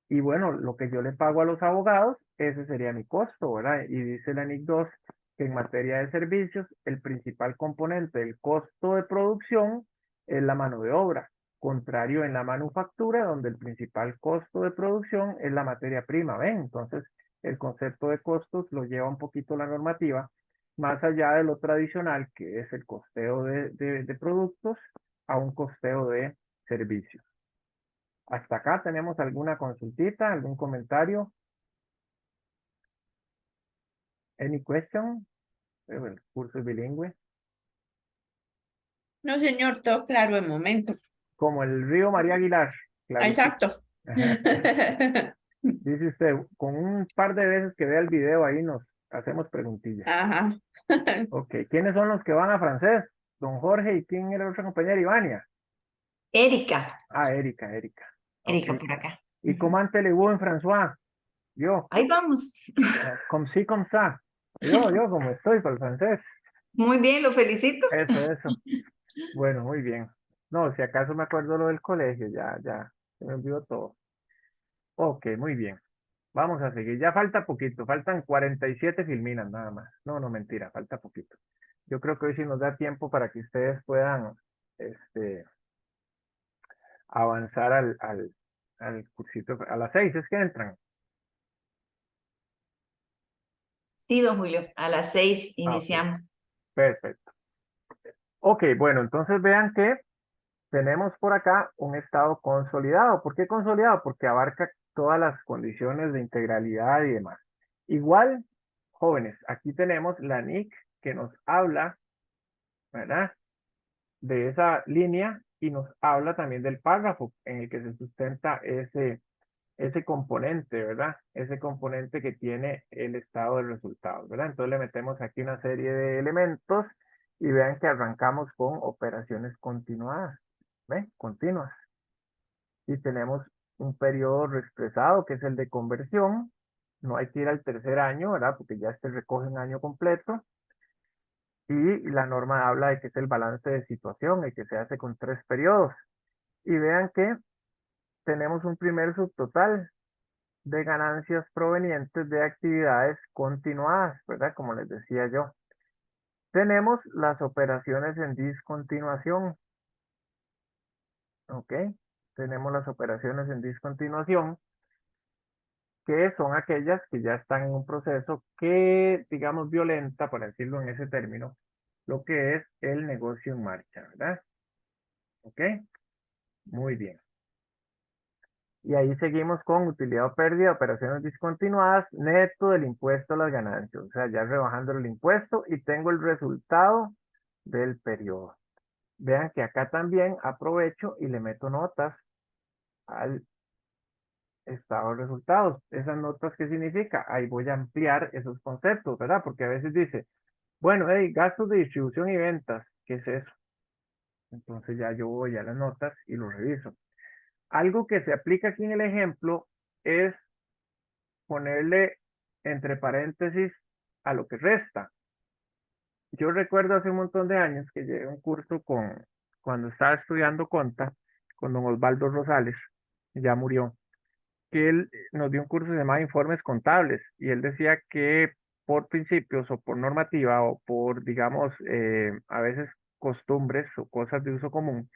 y bueno, lo que yo le pago a los abogados, ese sería mi costo, ¿verdad? Y dice la NIC 2 que en materia de servicios, el principal componente del costo de producción es la mano de obra, contrario en la manufactura, donde el principal costo de producción es la materia prima, ¿ven? Entonces, el concepto de costos lo lleva un poquito la normativa, más allá de lo tradicional, que es el costeo de productos a un costeo de servicios. Hasta acá tenemos alguna consultita, algún comentario. Any question? El curso es bilingüe. No, señor, todo claro de momento. Como el río María Aguilar. Clarísimo. Exacto. Dice usted, con un par de veces que vea el video ahí nos hacemos preguntillas. Ajá. Ok, ¿quiénes son los que van a francés? Don Jorge, ¿y quién era la otra compañera? Ivania. Erika. Ah, Erika. Erika Ok. por acá. ¿Y comment allez-vous en François? Yo. Ahí vamos. Comme si, comme ça. Yo, como estoy para el francés. Muy bien, lo felicito. Eso. Bueno, muy bien. No, si acaso me acuerdo lo del colegio, ya, se me olvidó todo. Ok, muy bien. Vamos a seguir. Ya falta poquito, faltan 47 filminas nada más. No, mentira, falta poquito. Yo creo que hoy sí nos da tiempo para que ustedes puedan avanzar al cursito. A las 6 es que entran. Sí, don Julio, a las 6 Ok. iniciamos. Perfecto. Ok, bueno, entonces vean que tenemos por acá un estado consolidado. ¿Por qué consolidado? Porque abarca todas las condiciones de integralidad y demás. Igual, jóvenes, aquí tenemos la NIC que nos habla, ¿verdad? De esa línea y nos habla también del párrafo en el que se sustenta ese componente, ¿verdad? Ese componente que tiene el estado de resultados, ¿verdad? Entonces le metemos aquí una serie de elementos y vean que arrancamos con operaciones continuadas, ¿ven? Continuas. Y tenemos un periodo reexpresado que es el de conversión. No hay que ir al tercer año, ¿verdad? Porque ya se recoge un año completo. Y la norma habla de que es el balance de situación y que se hace con 3 periodos. Y vean que tenemos un primer subtotal de ganancias provenientes de actividades continuadas, ¿verdad? Como les decía yo. Tenemos las operaciones en discontinuación, ¿ok? Tenemos las operaciones en discontinuación, que son aquellas que ya están en un proceso que, digamos, violenta, por decirlo en ese término, lo que es el negocio en marcha, ¿verdad? ¿Ok? Muy bien. Y ahí seguimos con utilidad o pérdida, operaciones discontinuadas, neto del impuesto a las ganancias. O sea, ya rebajando el impuesto y tengo el resultado del periodo. Vean que acá también aprovecho y le meto notas al estado de resultados. ¿Esas notas qué significa? Ahí voy a ampliar esos conceptos, ¿verdad? Porque a veces dice, bueno, hey, gastos de distribución y ventas, ¿qué es eso? Entonces ya yo voy a las notas y lo reviso. Algo que se aplica aquí en el ejemplo es ponerle entre paréntesis a lo que resta. Yo recuerdo hace un montón de años que llevé un curso cuando estaba estudiando conta, con don Osvaldo Rosales, ya murió, que él nos dio un curso que se llamaba Informes Contables, y él decía que por principios o por normativa o por, digamos, a veces costumbres o cosas de uso común,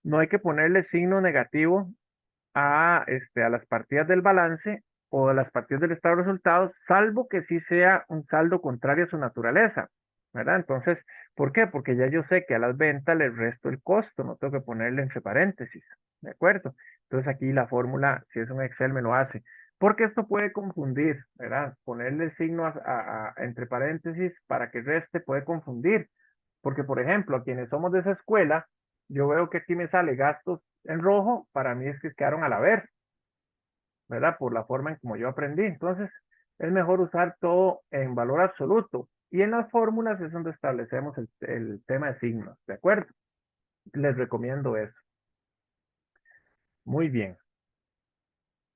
no hay que ponerle signo negativo a las partidas del balance o a las partidas del estado de resultados, salvo que sí sea un saldo contrario a su naturaleza, ¿verdad? Entonces, ¿por qué? Porque ya yo sé que a las ventas les resto el costo, no tengo que ponerle entre paréntesis, ¿de acuerdo? Entonces aquí la fórmula, si es un Excel, me lo hace. Porque esto puede confundir, ¿verdad? Ponerle el signo entre paréntesis para que reste puede confundir. Porque, por ejemplo, a quienes somos de esa escuela, yo veo que aquí me sale gastos en rojo, para mí es que quedaron al haber, ¿verdad? Por la forma en como yo aprendí. Entonces, es mejor usar todo en valor absoluto. Y en las fórmulas es donde establecemos el tema de signos, ¿de acuerdo? Les recomiendo eso. Muy bien.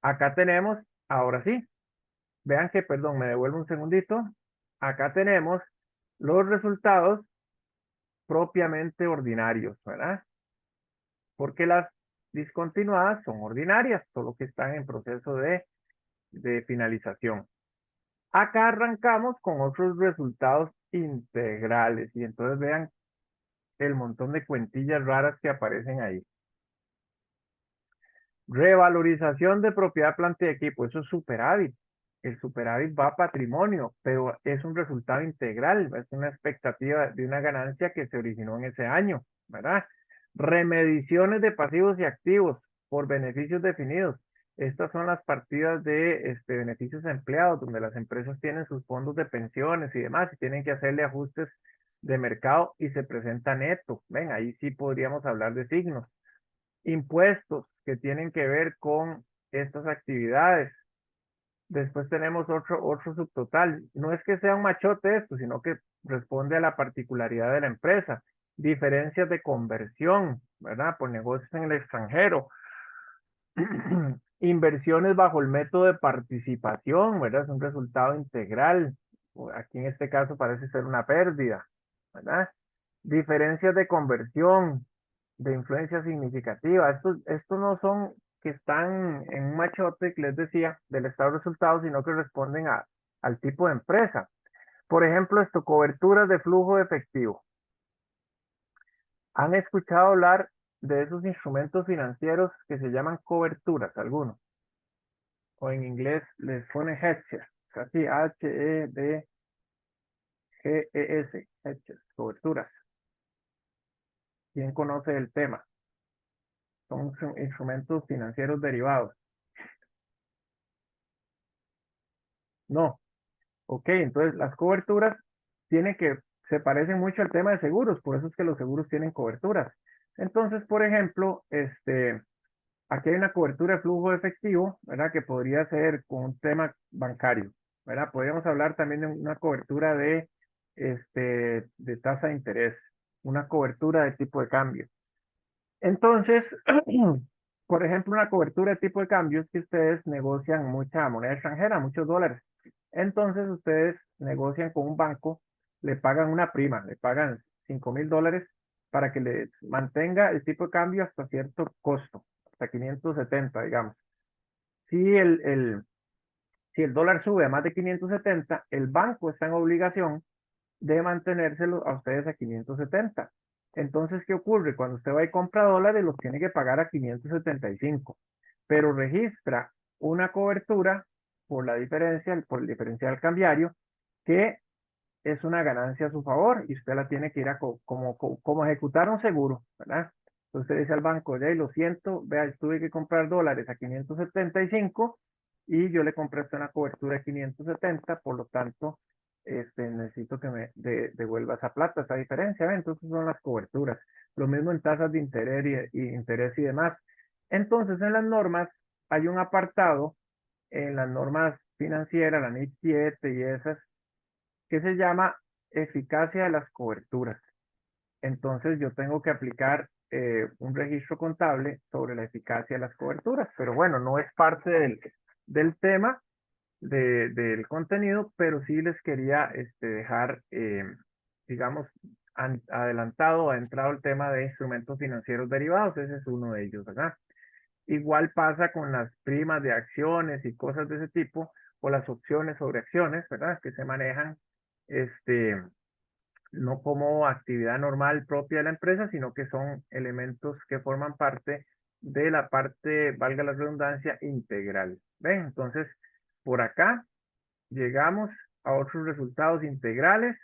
Acá tenemos, ahora sí, vean que, perdón, me devuelvo un segundito. Acá tenemos los resultados propiamente ordinarios, ¿verdad? Porque las discontinuadas son ordinarias, solo que están en proceso de finalización. Acá arrancamos con otros resultados integrales y entonces vean el montón de cuentillas raras que aparecen ahí. Revalorización de propiedad, planta y equipo, eso es superávit. el superávit va a patrimonio, pero es un resultado integral, es una expectativa de una ganancia que se originó en ese año, ¿verdad? Remediciones de pasivos y activos por beneficios definidos. Estas son las partidas de beneficios a empleados, donde las empresas tienen sus fondos de pensiones y demás, y tienen que hacerle ajustes de mercado y se presenta neto. Ven, ahí sí podríamos hablar de signos. Impuestos que tienen que ver con estas actividades. Después tenemos otro subtotal. No es que sea un machote esto, sino que responde a la particularidad de la empresa. Diferencias de conversión, ¿verdad? Por negocios en el extranjero. Inversiones bajo el método de participación, ¿verdad? Es un resultado integral. Aquí en este caso parece ser una pérdida, ¿verdad? Diferencias de conversión, de influencia significativa. Estos no son que están en un machote que les decía del estado de resultados, sino que responden al tipo de empresa. Por ejemplo, coberturas de flujo efectivo. ¿Han escuchado hablar de esos instrumentos financieros que se llaman coberturas, algunos? O en inglés les pone hedges, así H-E-D-G-E-S, hedges, coberturas. ¿Quién conoce el tema? Son instrumentos financieros derivados. No. Ok, entonces las coberturas se parecen mucho al tema de seguros, por eso es que los seguros tienen coberturas. Entonces, por ejemplo, aquí hay una cobertura de flujo efectivo, ¿verdad? Que podría ser con un tema bancario, ¿verdad? Podríamos hablar también de una cobertura de tasa de interés, una cobertura de tipo de cambio. Entonces, por ejemplo, una cobertura de tipo de cambio es que ustedes negocian mucha moneda extranjera, muchos dólares. Entonces, ustedes negocian con un banco, le pagan una prima, le pagan $5,000 para que les mantenga el tipo de cambio hasta cierto costo, hasta 570, digamos. Si el dólar sube a más de 570, el banco está en obligación de mantenérselo a ustedes a 570. Entonces, ¿qué ocurre? Cuando usted va y compra dólares, los tiene que pagar a 575, pero registra una cobertura por la diferencia, por el diferencial cambiario, que es una ganancia a su favor y usted la tiene que ir a como ejecutar un seguro, ¿verdad? Entonces usted dice al banco, ya, lo siento, vea, tuve que comprar dólares a 575 y yo le compré una cobertura de 570, por lo tanto, necesito que me devuelva esa plata, esa diferencia, ¿ve? Entonces son las coberturas. Lo mismo en tasas de interés y demás. Entonces, en las normas hay un apartado, en las normas financieras, la NIC 7 y esas, que se llama eficacia de las coberturas. Entonces yo tengo que aplicar un registro contable sobre la eficacia de las coberturas, pero bueno, no es parte del tema, del contenido, pero sí les quería dejar, digamos, adelantado, entrado el tema de instrumentos financieros derivados, ese es uno de ellos, ¿verdad? Igual pasa con las primas de acciones y cosas de ese tipo, o las opciones sobre acciones, ¿verdad? Que se manejan, no como actividad normal propia de la empresa, sino que son elementos que forman parte de la parte, valga la redundancia, integral. ¿Ven? Entonces, por acá llegamos a otros resultados integrales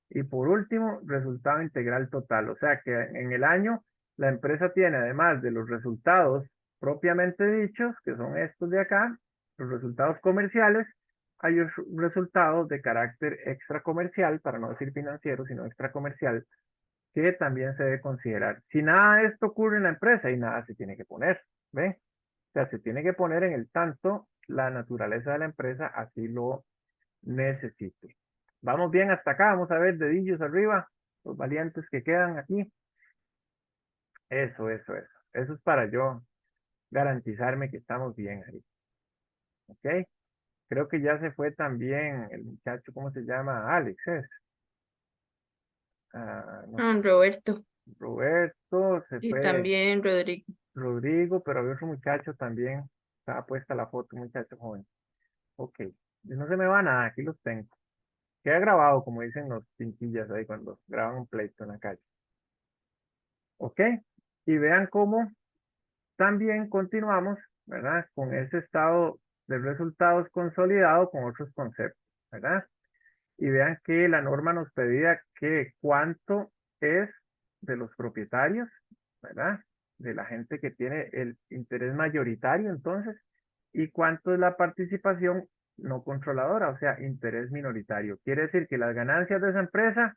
y por último, resultado integral total. O sea que en el año la empresa tiene, además de los resultados propiamente dichos, que son estos de acá, los resultados comerciales, hay resultados de carácter extracomercial, para no decir financiero, sino extracomercial, que también se debe considerar. Si nada de esto ocurre en la empresa, y nada se tiene que poner, ¿ve? O sea, se tiene que poner en el tanto la naturaleza de la empresa, así lo necesite. Vamos bien hasta acá, vamos a ver dedillos arriba, los valientes que quedan aquí. Eso. Eso es para yo garantizarme que estamos bien ahí. ¿Ok? Creo que ya se fue también el muchacho, ¿cómo se llama? Alex, ¿es? No, Roberto. Roberto, se Y fue también Rodrigo. Rodrigo, pero había otro muchacho también. Estaba puesta la foto, un muchacho joven. Ok. No se me va nada, aquí los tengo. Queda grabado, como dicen los pintillas ahí cuando graban un pleito en la calle. ¿Ok? Y vean cómo también continuamos, ¿verdad? Con ese estado de resultados consolidado con otros conceptos, ¿verdad? Y vean que la norma nos pedía que cuánto es de los propietarios, ¿verdad? De la gente que tiene el interés mayoritario, entonces, y cuánto es la participación no controladora, o sea, interés minoritario. Quiere decir que las ganancias de esa empresa,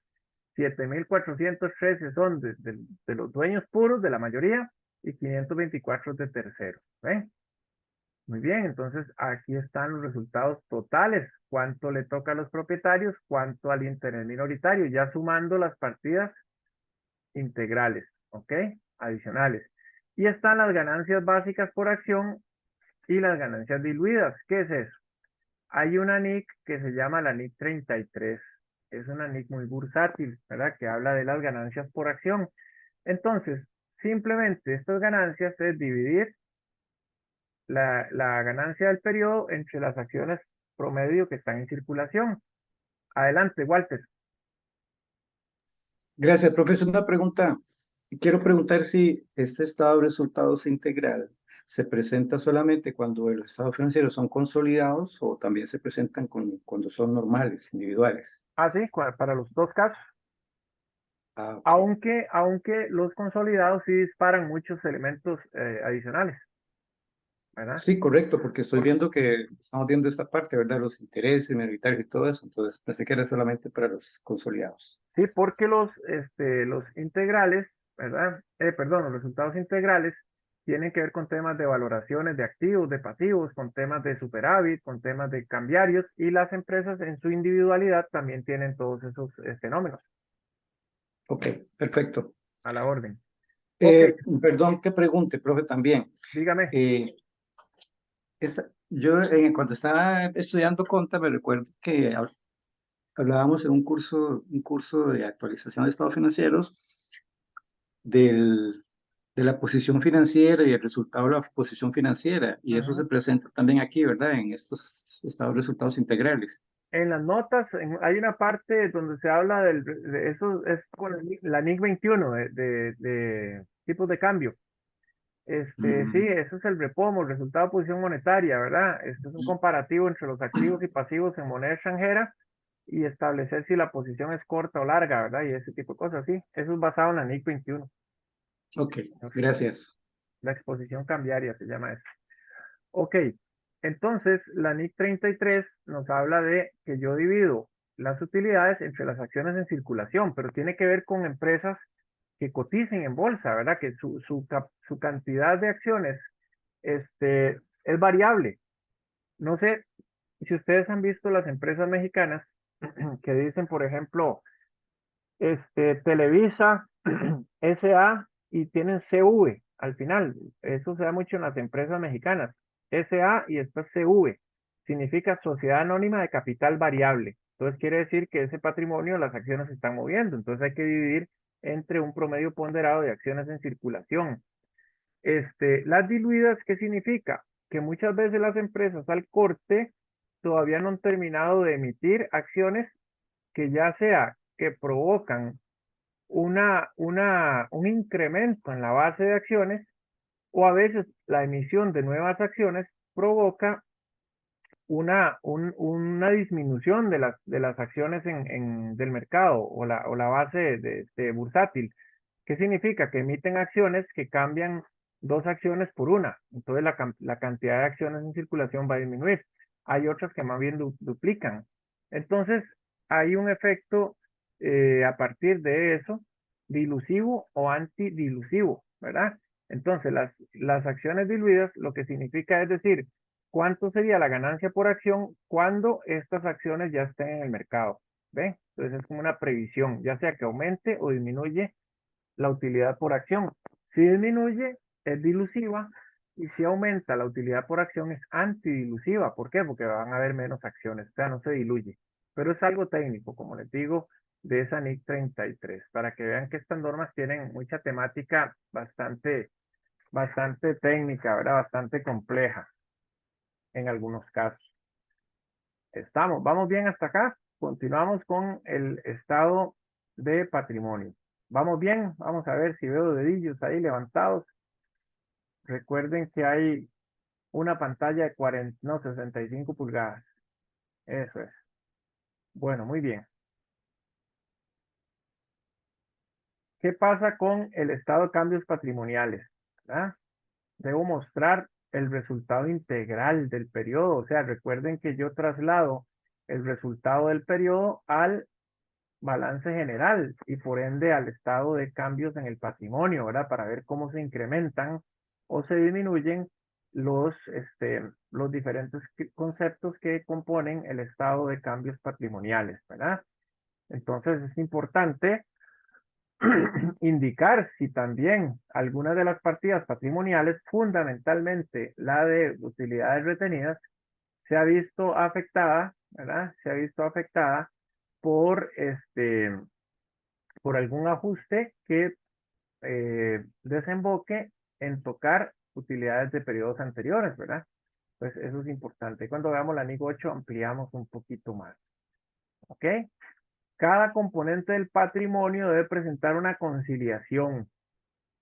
7.413 son de los dueños puros, de la mayoría, y 524 de terceros, ¿ven? Muy bien, entonces aquí están los resultados totales. Cuánto le toca a los propietarios, cuánto al interés minoritario, ya sumando las partidas integrales, ¿ok? Adicionales. Y están las ganancias básicas por acción y las ganancias diluidas. ¿Qué es eso? Hay una NIC que se llama la NIC 33. Es una NIC muy bursátil, ¿verdad? Que habla de las ganancias por acción. Entonces, simplemente estas ganancias es dividir la ganancia del periodo entre las acciones promedio que están en circulación. Adelante, Walter. Gracias, profesor. Una pregunta. Quiero preguntar si este estado de resultados integral se presenta solamente cuando los estados financieros son consolidados o también se presentan cuando son normales, individuales. Ah, sí, para los dos casos. Ah, ok. Aunque los consolidados sí disparan muchos elementos adicionales, ¿verdad? Sí, correcto, porque estoy viendo que estamos viendo esta parte, ¿verdad? Los intereses minoritarios y todo eso. Entonces pensé que era solamente para los consolidados. Sí, porque los integrales, ¿verdad? Perdón, los resultados integrales tienen que ver con temas de valoraciones de activos, de pasivos, con temas de superávit, con temas de cambiarios, y las empresas en su individualidad también tienen todos esos fenómenos Ok, perfecto. a la orden. Ok, Perdón que pregunte, profe, también. dígame. Cuando estaba estudiando Conta, me recuerdo que hablábamos en un curso de actualización de estados financieros de la posición financiera y el resultado de la posición financiera. Y eso se presenta también aquí, ¿verdad? En estos estados de resultados integrales. En las notas hay una parte donde se habla de eso, es con la NIC 21 de tipos de cambio. Sí, eso es el repomo, el resultado de posición monetaria, ¿verdad? Este es un comparativo entre los activos y pasivos en moneda extranjera y establecer si la posición es corta o larga, ¿verdad? Y ese tipo de cosas, sí. Eso es basado en la NIC 21. Ok, gracias. La exposición cambiaria se llama eso. Ok, entonces la NIC 33 nos habla de que yo divido las utilidades entre las acciones en circulación, pero tiene que ver con empresas que coticen en bolsa, ¿verdad? Que su cantidad de acciones es variable. No sé si ustedes han visto las empresas mexicanas que dicen, por ejemplo, Televisa, SA y tienen CV al final. Eso se da mucho en las empresas mexicanas. SA y después CV. Significa Sociedad Anónima de Capital Variable. Entonces quiere decir que ese patrimonio, las acciones se están moviendo. Entonces hay que dividir entre un promedio ponderado de acciones en circulación. Las diluidas, ¿qué significa? Que muchas veces las empresas al corte todavía no han terminado de emitir acciones que ya sea que provocan un incremento en la base de acciones, o a veces la emisión de nuevas acciones provoca una disminución de las acciones del mercado o la base de bursátil. ¿Qué significa? Que emiten acciones que cambian dos acciones por una. Entonces la cantidad de acciones en circulación va a disminuir. Hay otras que más bien duplican. Entonces hay un efecto a partir de eso, dilusivo o antidilusivo, ¿verdad? Entonces las acciones diluidas lo que significa es decir, ¿cuánto sería la ganancia por acción cuando estas acciones ya estén en el mercado? ¿Ve? Entonces es como una previsión, ya sea que aumente o disminuye la utilidad por acción. Si disminuye, es dilusiva, y si aumenta la utilidad por acción, es antidilusiva. ¿Por qué? Porque van a haber menos acciones, o sea, no se diluye. Pero es algo técnico, como les digo, de esa NIC 33, para que vean que estas normas tienen mucha temática bastante técnica, ¿verdad? Bastante compleja en algunos casos. Vamos bien hasta acá. Continuamos con el estado de patrimonio. ¿Vamos bien? Vamos a ver si veo dedillos ahí levantados. Recuerden que hay una pantalla de 40, no, 65 pulgadas. Eso es. Bueno, muy bien. ¿Qué pasa con el estado de cambios patrimoniales? ¿Verdad? Debo mostrar el resultado integral del periodo. O sea, recuerden que yo traslado el resultado del periodo al balance general y por ende al estado de cambios en el patrimonio, ¿verdad? Para ver cómo se incrementan o se disminuyen los diferentes conceptos que componen el estado de cambios patrimoniales, ¿verdad? Entonces es importante indicar si también algunas de las partidas patrimoniales, fundamentalmente la de utilidades retenidas, se ha visto afectada, ¿verdad? Se ha visto afectada por por algún ajuste que desemboque en tocar utilidades de periodos anteriores, ¿verdad? Pues eso es importante. Cuando veamos la NIC 8 ampliamos un poquito más. ¿Ok? Cada componente del patrimonio debe presentar una conciliación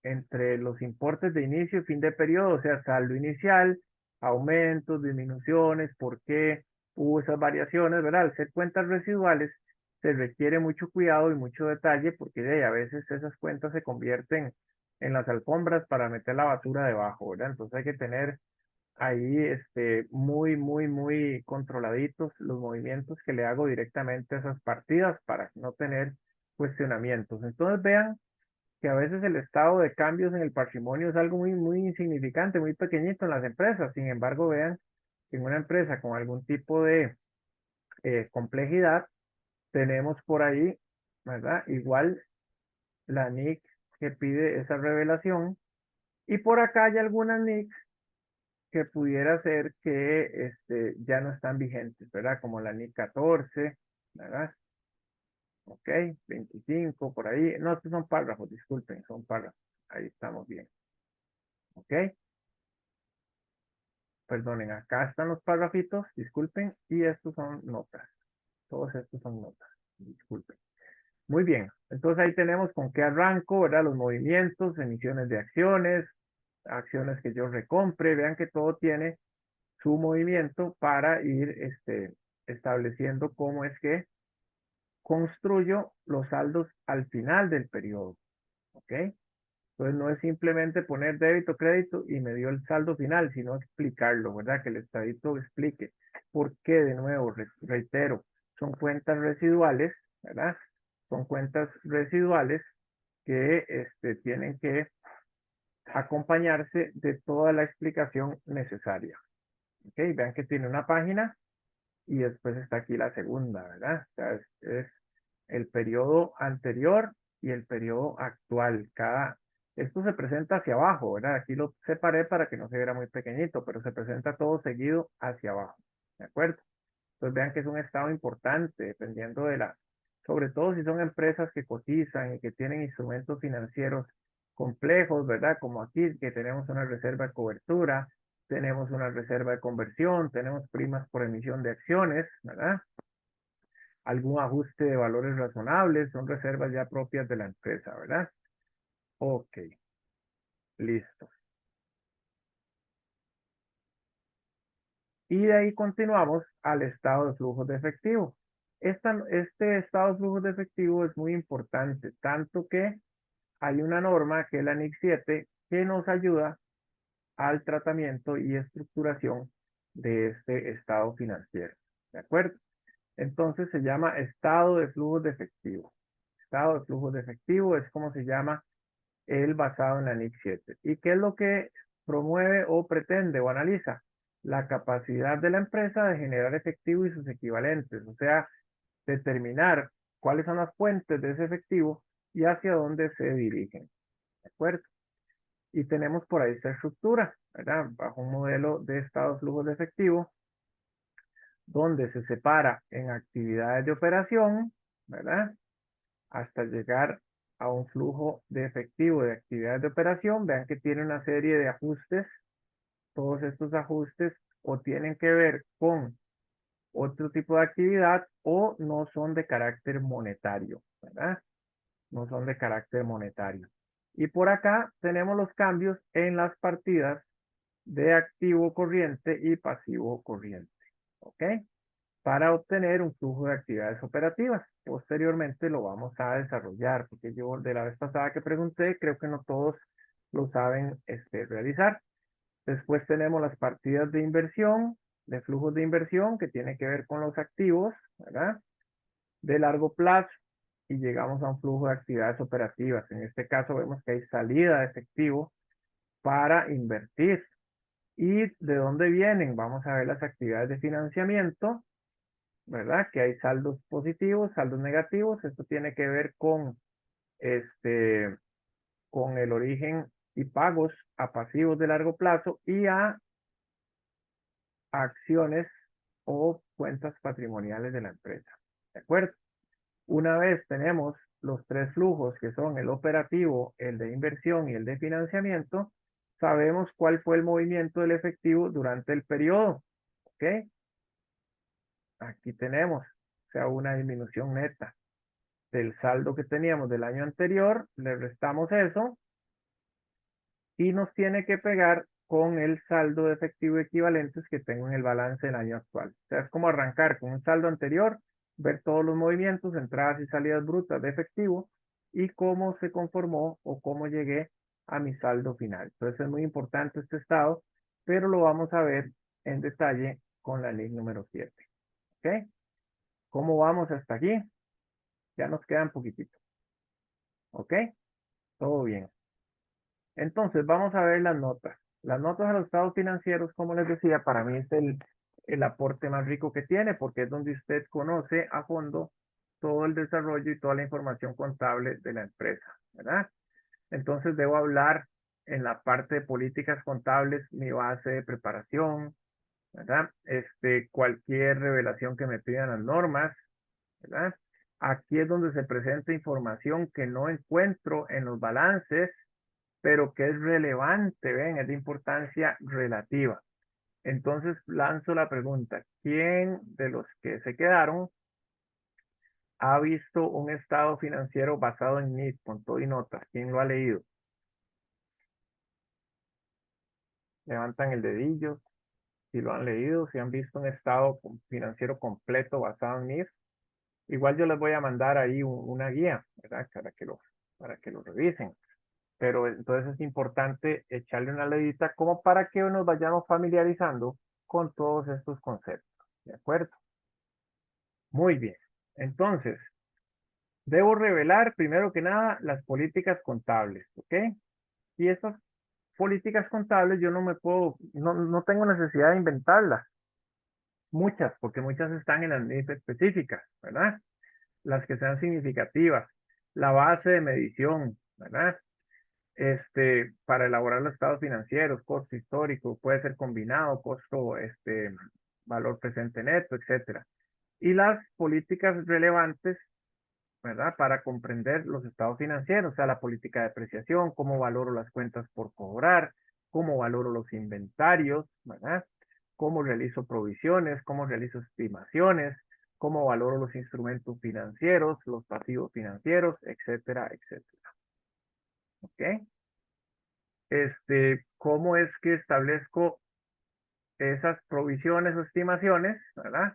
entre los importes de inicio y fin de periodo, o sea, saldo inicial, aumentos, disminuciones, por qué hubo esas variaciones, ¿verdad? Al ser cuentas residuales, se requiere mucho cuidado y mucho detalle porque a veces esas cuentas se convierten en las alfombras para meter la basura debajo, ¿verdad? Entonces hay que tener ahí muy controladitos los movimientos que le hago directamente a esas partidas para no tener cuestionamientos. Entonces vean que a veces el estado de cambios en el patrimonio es algo muy insignificante, muy pequeñito en las empresas. Sin embargo, vean que en una empresa con algún tipo de complejidad, tenemos por ahí, ¿verdad? Igual la NIC que pide esa revelación. Y por acá hay algunas NICs que pudiera ser que ya no están vigentes, ¿verdad? Como la NIC 14, ¿verdad? Ok, 25, por ahí. No, estos son párrafos, disculpen, son párrafos. Ahí estamos bien. Ok, perdonen, acá están los párrafitos, disculpen, y estos son notas. Todos estos son notas, disculpen. Muy bien, entonces ahí tenemos con qué arranco, ¿verdad? Los movimientos, emisiones de acciones, acciones que yo recompre. Vean que todo tiene su movimiento para ir estableciendo cómo es que construyo los saldos al final del periodo. ¿Ok? Entonces no es simplemente poner débito, crédito y me dio el saldo final, sino explicarlo, ¿verdad? Que el estadito explique por qué, de nuevo, reitero, son cuentas residuales, ¿verdad? Son cuentas residuales que tienen que acompañarse de toda la explicación necesaria. ¿Ok? Vean que tiene una página y después está aquí la segunda, ¿verdad? O sea, es el periodo anterior y el periodo actual. Esto se presenta hacia abajo, ¿verdad? Aquí lo separé para que no se viera muy pequeñito, pero se presenta todo seguido hacia abajo, ¿de acuerdo? Entonces vean que es un estado importante, dependiendo sobre todo si son empresas que cotizan y que tienen instrumentos financieros complejos, ¿verdad? Como aquí, que tenemos una reserva de cobertura, tenemos una reserva de conversión, tenemos primas por emisión de acciones, ¿verdad? Algún ajuste de valores razonables, son reservas ya propias de la empresa, ¿verdad? Ok, listo. Y de ahí continuamos al estado de flujos de efectivo. Este estado de flujos de efectivo es muy importante, tanto que hay una norma que es la NIC 7 que nos ayuda al tratamiento y estructuración de este estado financiero. ¿De acuerdo? Entonces se llama estado de flujos de efectivo. Estado de flujos de efectivo es como se llama el basado en la NIC 7. ¿Y qué es lo que promueve o pretende o analiza? La capacidad de la empresa de generar efectivo y sus equivalentes, o sea, determinar cuáles son las fuentes de ese efectivo y hacia dónde se dirigen. ¿De acuerdo? Y tenemos por ahí esta estructura, ¿verdad? Bajo un modelo de estado de flujos de efectivo, donde se separa en actividades de operación, ¿verdad? Hasta llegar a un flujo de efectivo de actividades de operación. Vean que tiene una serie de ajustes. Todos estos ajustes o tienen que ver con otro tipo de actividad o no son de carácter monetario, ¿verdad? No son de carácter monetario. Y por acá tenemos los cambios en las partidas de activo corriente y pasivo corriente, ¿ok? Para obtener un flujo de actividades operativas. Posteriormente lo vamos a desarrollar, porque yo de la vez pasada que pregunté, creo que no todos lo saben realizar. Después tenemos las partidas de inversión, de flujos de inversión, que tiene que ver con los activos, ¿verdad? De largo plazo, y llegamos a un flujo de actividades operativas. En este caso vemos que hay salida de efectivo para invertir. ¿Y de dónde vienen? Vamos a ver las actividades de financiamiento, ¿verdad? Que hay saldos positivos, saldos negativos. Esto tiene que ver con con el origen y pagos a pasivos de largo plazo y a acciones o cuentas patrimoniales de la empresa. ¿De acuerdo? Una vez tenemos los tres flujos, que son el operativo, el de inversión y el de financiamiento, sabemos cuál fue el movimiento del efectivo durante el periodo. ¿Ok? Aquí tenemos, o sea, una disminución neta del saldo que teníamos del año anterior, le restamos eso y nos tiene que pegar con el saldo de efectivo equivalentes que tengo en el balance del año actual. O sea, es como arrancar con un saldo anterior, ver todos los movimientos, entradas y salidas brutas de efectivo y cómo se conformó o cómo llegué a mi saldo final. Entonces es muy importante este estado, pero lo vamos a ver en detalle con la ley número 7. ¿Ok? ¿Cómo vamos hasta aquí? Ya nos queda un poquitito. ¿Ok? Todo bien. Entonces, vamos a ver las notas. Las notas a los estados financieros, como les decía, para mí es el aporte más rico que tiene, porque es donde usted conoce a fondo todo el desarrollo y toda la información contable de la empresa, ¿verdad? Entonces, debo hablar en la parte de políticas contables, mi base de preparación, ¿verdad? Cualquier revelación que me pidan las normas, ¿verdad? Aquí es donde se presenta información que no encuentro en los balances, pero que es relevante, ¿ven? Es de importancia relativa. Entonces lanzo la pregunta, ¿quién de los que se quedaron ha visto un estado financiero basado en NIF con todo y notas? ¿Quién lo ha leído? Levantan el dedillo si lo han leído, si han visto un estado financiero completo basado en NIF. Igual yo les voy a mandar ahí una guía, ¿verdad? Para que lo revisen. Pero entonces es importante echarle una leidita como para que nos vayamos familiarizando con todos estos conceptos. ¿De acuerdo? Muy bien. Entonces, debo revelar primero que nada las políticas contables, ¿ok? Y estas políticas contables yo no tengo necesidad de inventarlas. Muchas, porque muchas están en las NIF específicas, ¿verdad? Las que sean significativas. La base de medición, ¿verdad? Para elaborar los estados financieros, costo histórico, puede ser combinado, costo, valor presente neto, etcétera. Y las políticas relevantes, ¿verdad? Para comprender los estados financieros, o sea, la política de depreciación, cómo valoro las cuentas por cobrar, cómo valoro los inventarios, ¿verdad? Cómo realizo provisiones, cómo realizo estimaciones, cómo valoro los instrumentos financieros, los pasivos financieros, etcétera, etcétera. ¿Ok? ¿Cómo es que establezco esas provisiones o estimaciones, ¿verdad?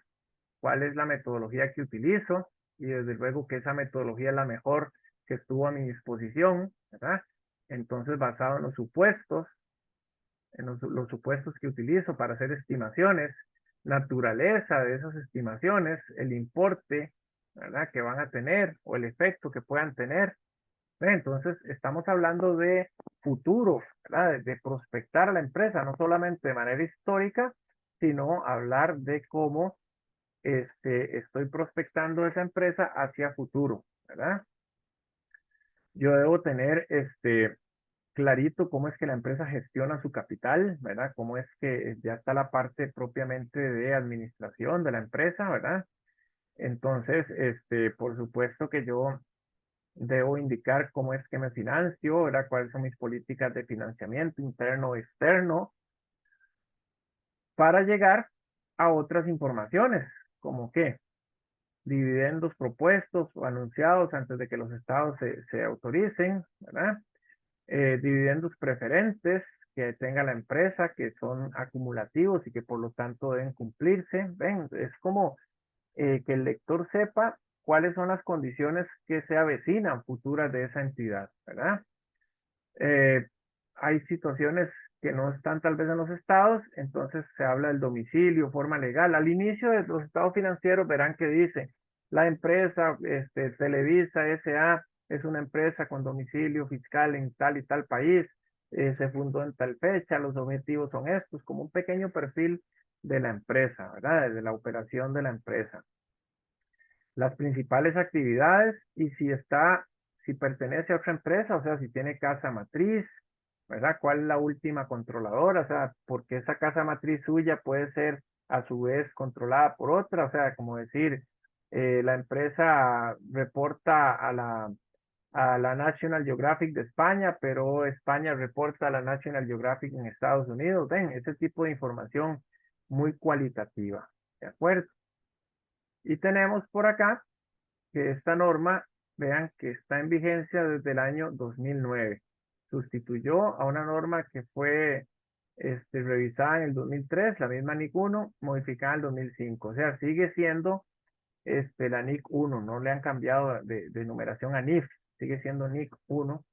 ¿Cuál es la metodología que utilizo? Y desde luego que esa metodología es la mejor que estuvo a mi disposición, ¿verdad? Entonces, basado en los supuestos, los supuestos que utilizo para hacer estimaciones, naturaleza de esas estimaciones, el importe, ¿verdad? Que van a tener o el efecto que puedan tener. Entonces, estamos hablando de futuro, ¿verdad? De prospectar a la empresa, no solamente de manera histórica, sino hablar de cómo estoy prospectando esa empresa hacia futuro, ¿verdad? Yo debo tener clarito cómo es que la empresa gestiona su capital, ¿verdad? Cómo es que ya está la parte propiamente de administración de la empresa, ¿verdad? Entonces, por supuesto que yo debo indicar cómo es que me financio, ¿verdad? Cuáles son mis políticas de financiamiento interno o externo, para llegar a otras informaciones, como que dividendos propuestos o anunciados antes de que los estados se autoricen, ¿verdad? Dividendos preferentes, que tenga la empresa, que son acumulativos y que por lo tanto deben cumplirse. Ven, es como que el lector sepa cuáles son las condiciones que se avecinan futuras de esa entidad, ¿verdad? Hay situaciones que no están tal vez en los estados, entonces se habla del domicilio, forma legal. Al inicio de los estados financieros verán que dice, la empresa Televisa S.A. es una empresa con domicilio fiscal en tal y tal país, se fundó en tal fecha, los objetivos son estos, como un pequeño perfil de la empresa, ¿verdad? De la operación de la empresa. Las principales actividades y si pertenece a otra empresa, o sea, si tiene casa matriz, ¿verdad? ¿Cuál es la última controladora? O sea, porque esa casa matriz suya puede ser a su vez controlada por otra, o sea, como decir, la empresa reporta a la National Geographic de España, pero España reporta a la National Geographic en Estados Unidos. Ven, ese tipo de información muy cualitativa, ¿de acuerdo? Y tenemos por acá que esta norma, vean que está en vigencia desde el año 2009. Sustituyó a una norma que fue revisada en el 2003, la misma NIC 1, modificada en el 2005. O sea, sigue siendo la NIC 1, no le han cambiado de numeración a NIF, sigue siendo NIC 1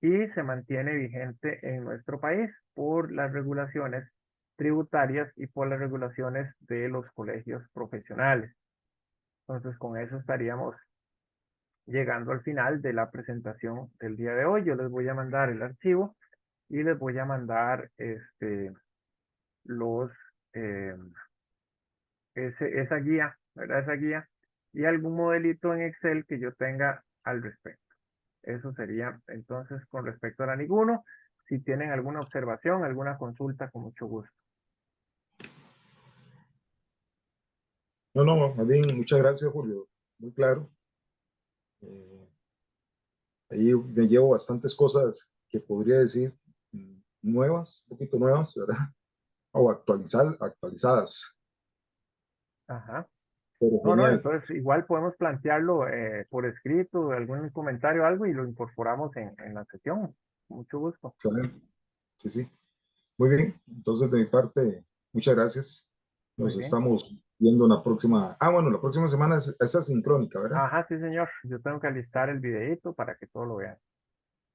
y se mantiene vigente en nuestro país por las regulaciones tributarias y por las regulaciones de los colegios profesionales. Entonces, con eso estaríamos llegando al final de la presentación del día de hoy. Yo les voy a mandar el archivo y les voy a mandar esa guía, ¿verdad? Esa guía y algún modelito en Excel que yo tenga al respecto. Eso sería entonces con respecto a la NIC 1. Si tienen alguna observación, alguna consulta, con mucho gusto. No, más bien, muchas gracias, Julio. Muy claro. Ahí me llevo bastantes cosas que podría decir nuevas, un poquito nuevas, ¿verdad? O actualizadas. Ajá. Pero No, genial. entonces igual podemos plantearlo por escrito, algún comentario o algo y lo incorporamos en la sesión. Mucho gusto. Excelente. Sí, sí. Muy bien. Entonces, de mi parte, muchas gracias. Muy Nos bien. estamos viendo en la próxima. Bueno, la próxima semana es asincrónica, ¿verdad? Ajá, sí, señor. Yo tengo que alistar el videito para que todos lo vean.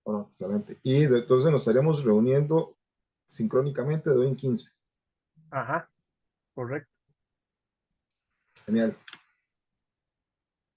Bueno, excelente. Y entonces nos estaremos reuniendo sincrónicamente de hoy en 15. Ajá, correcto. Genial.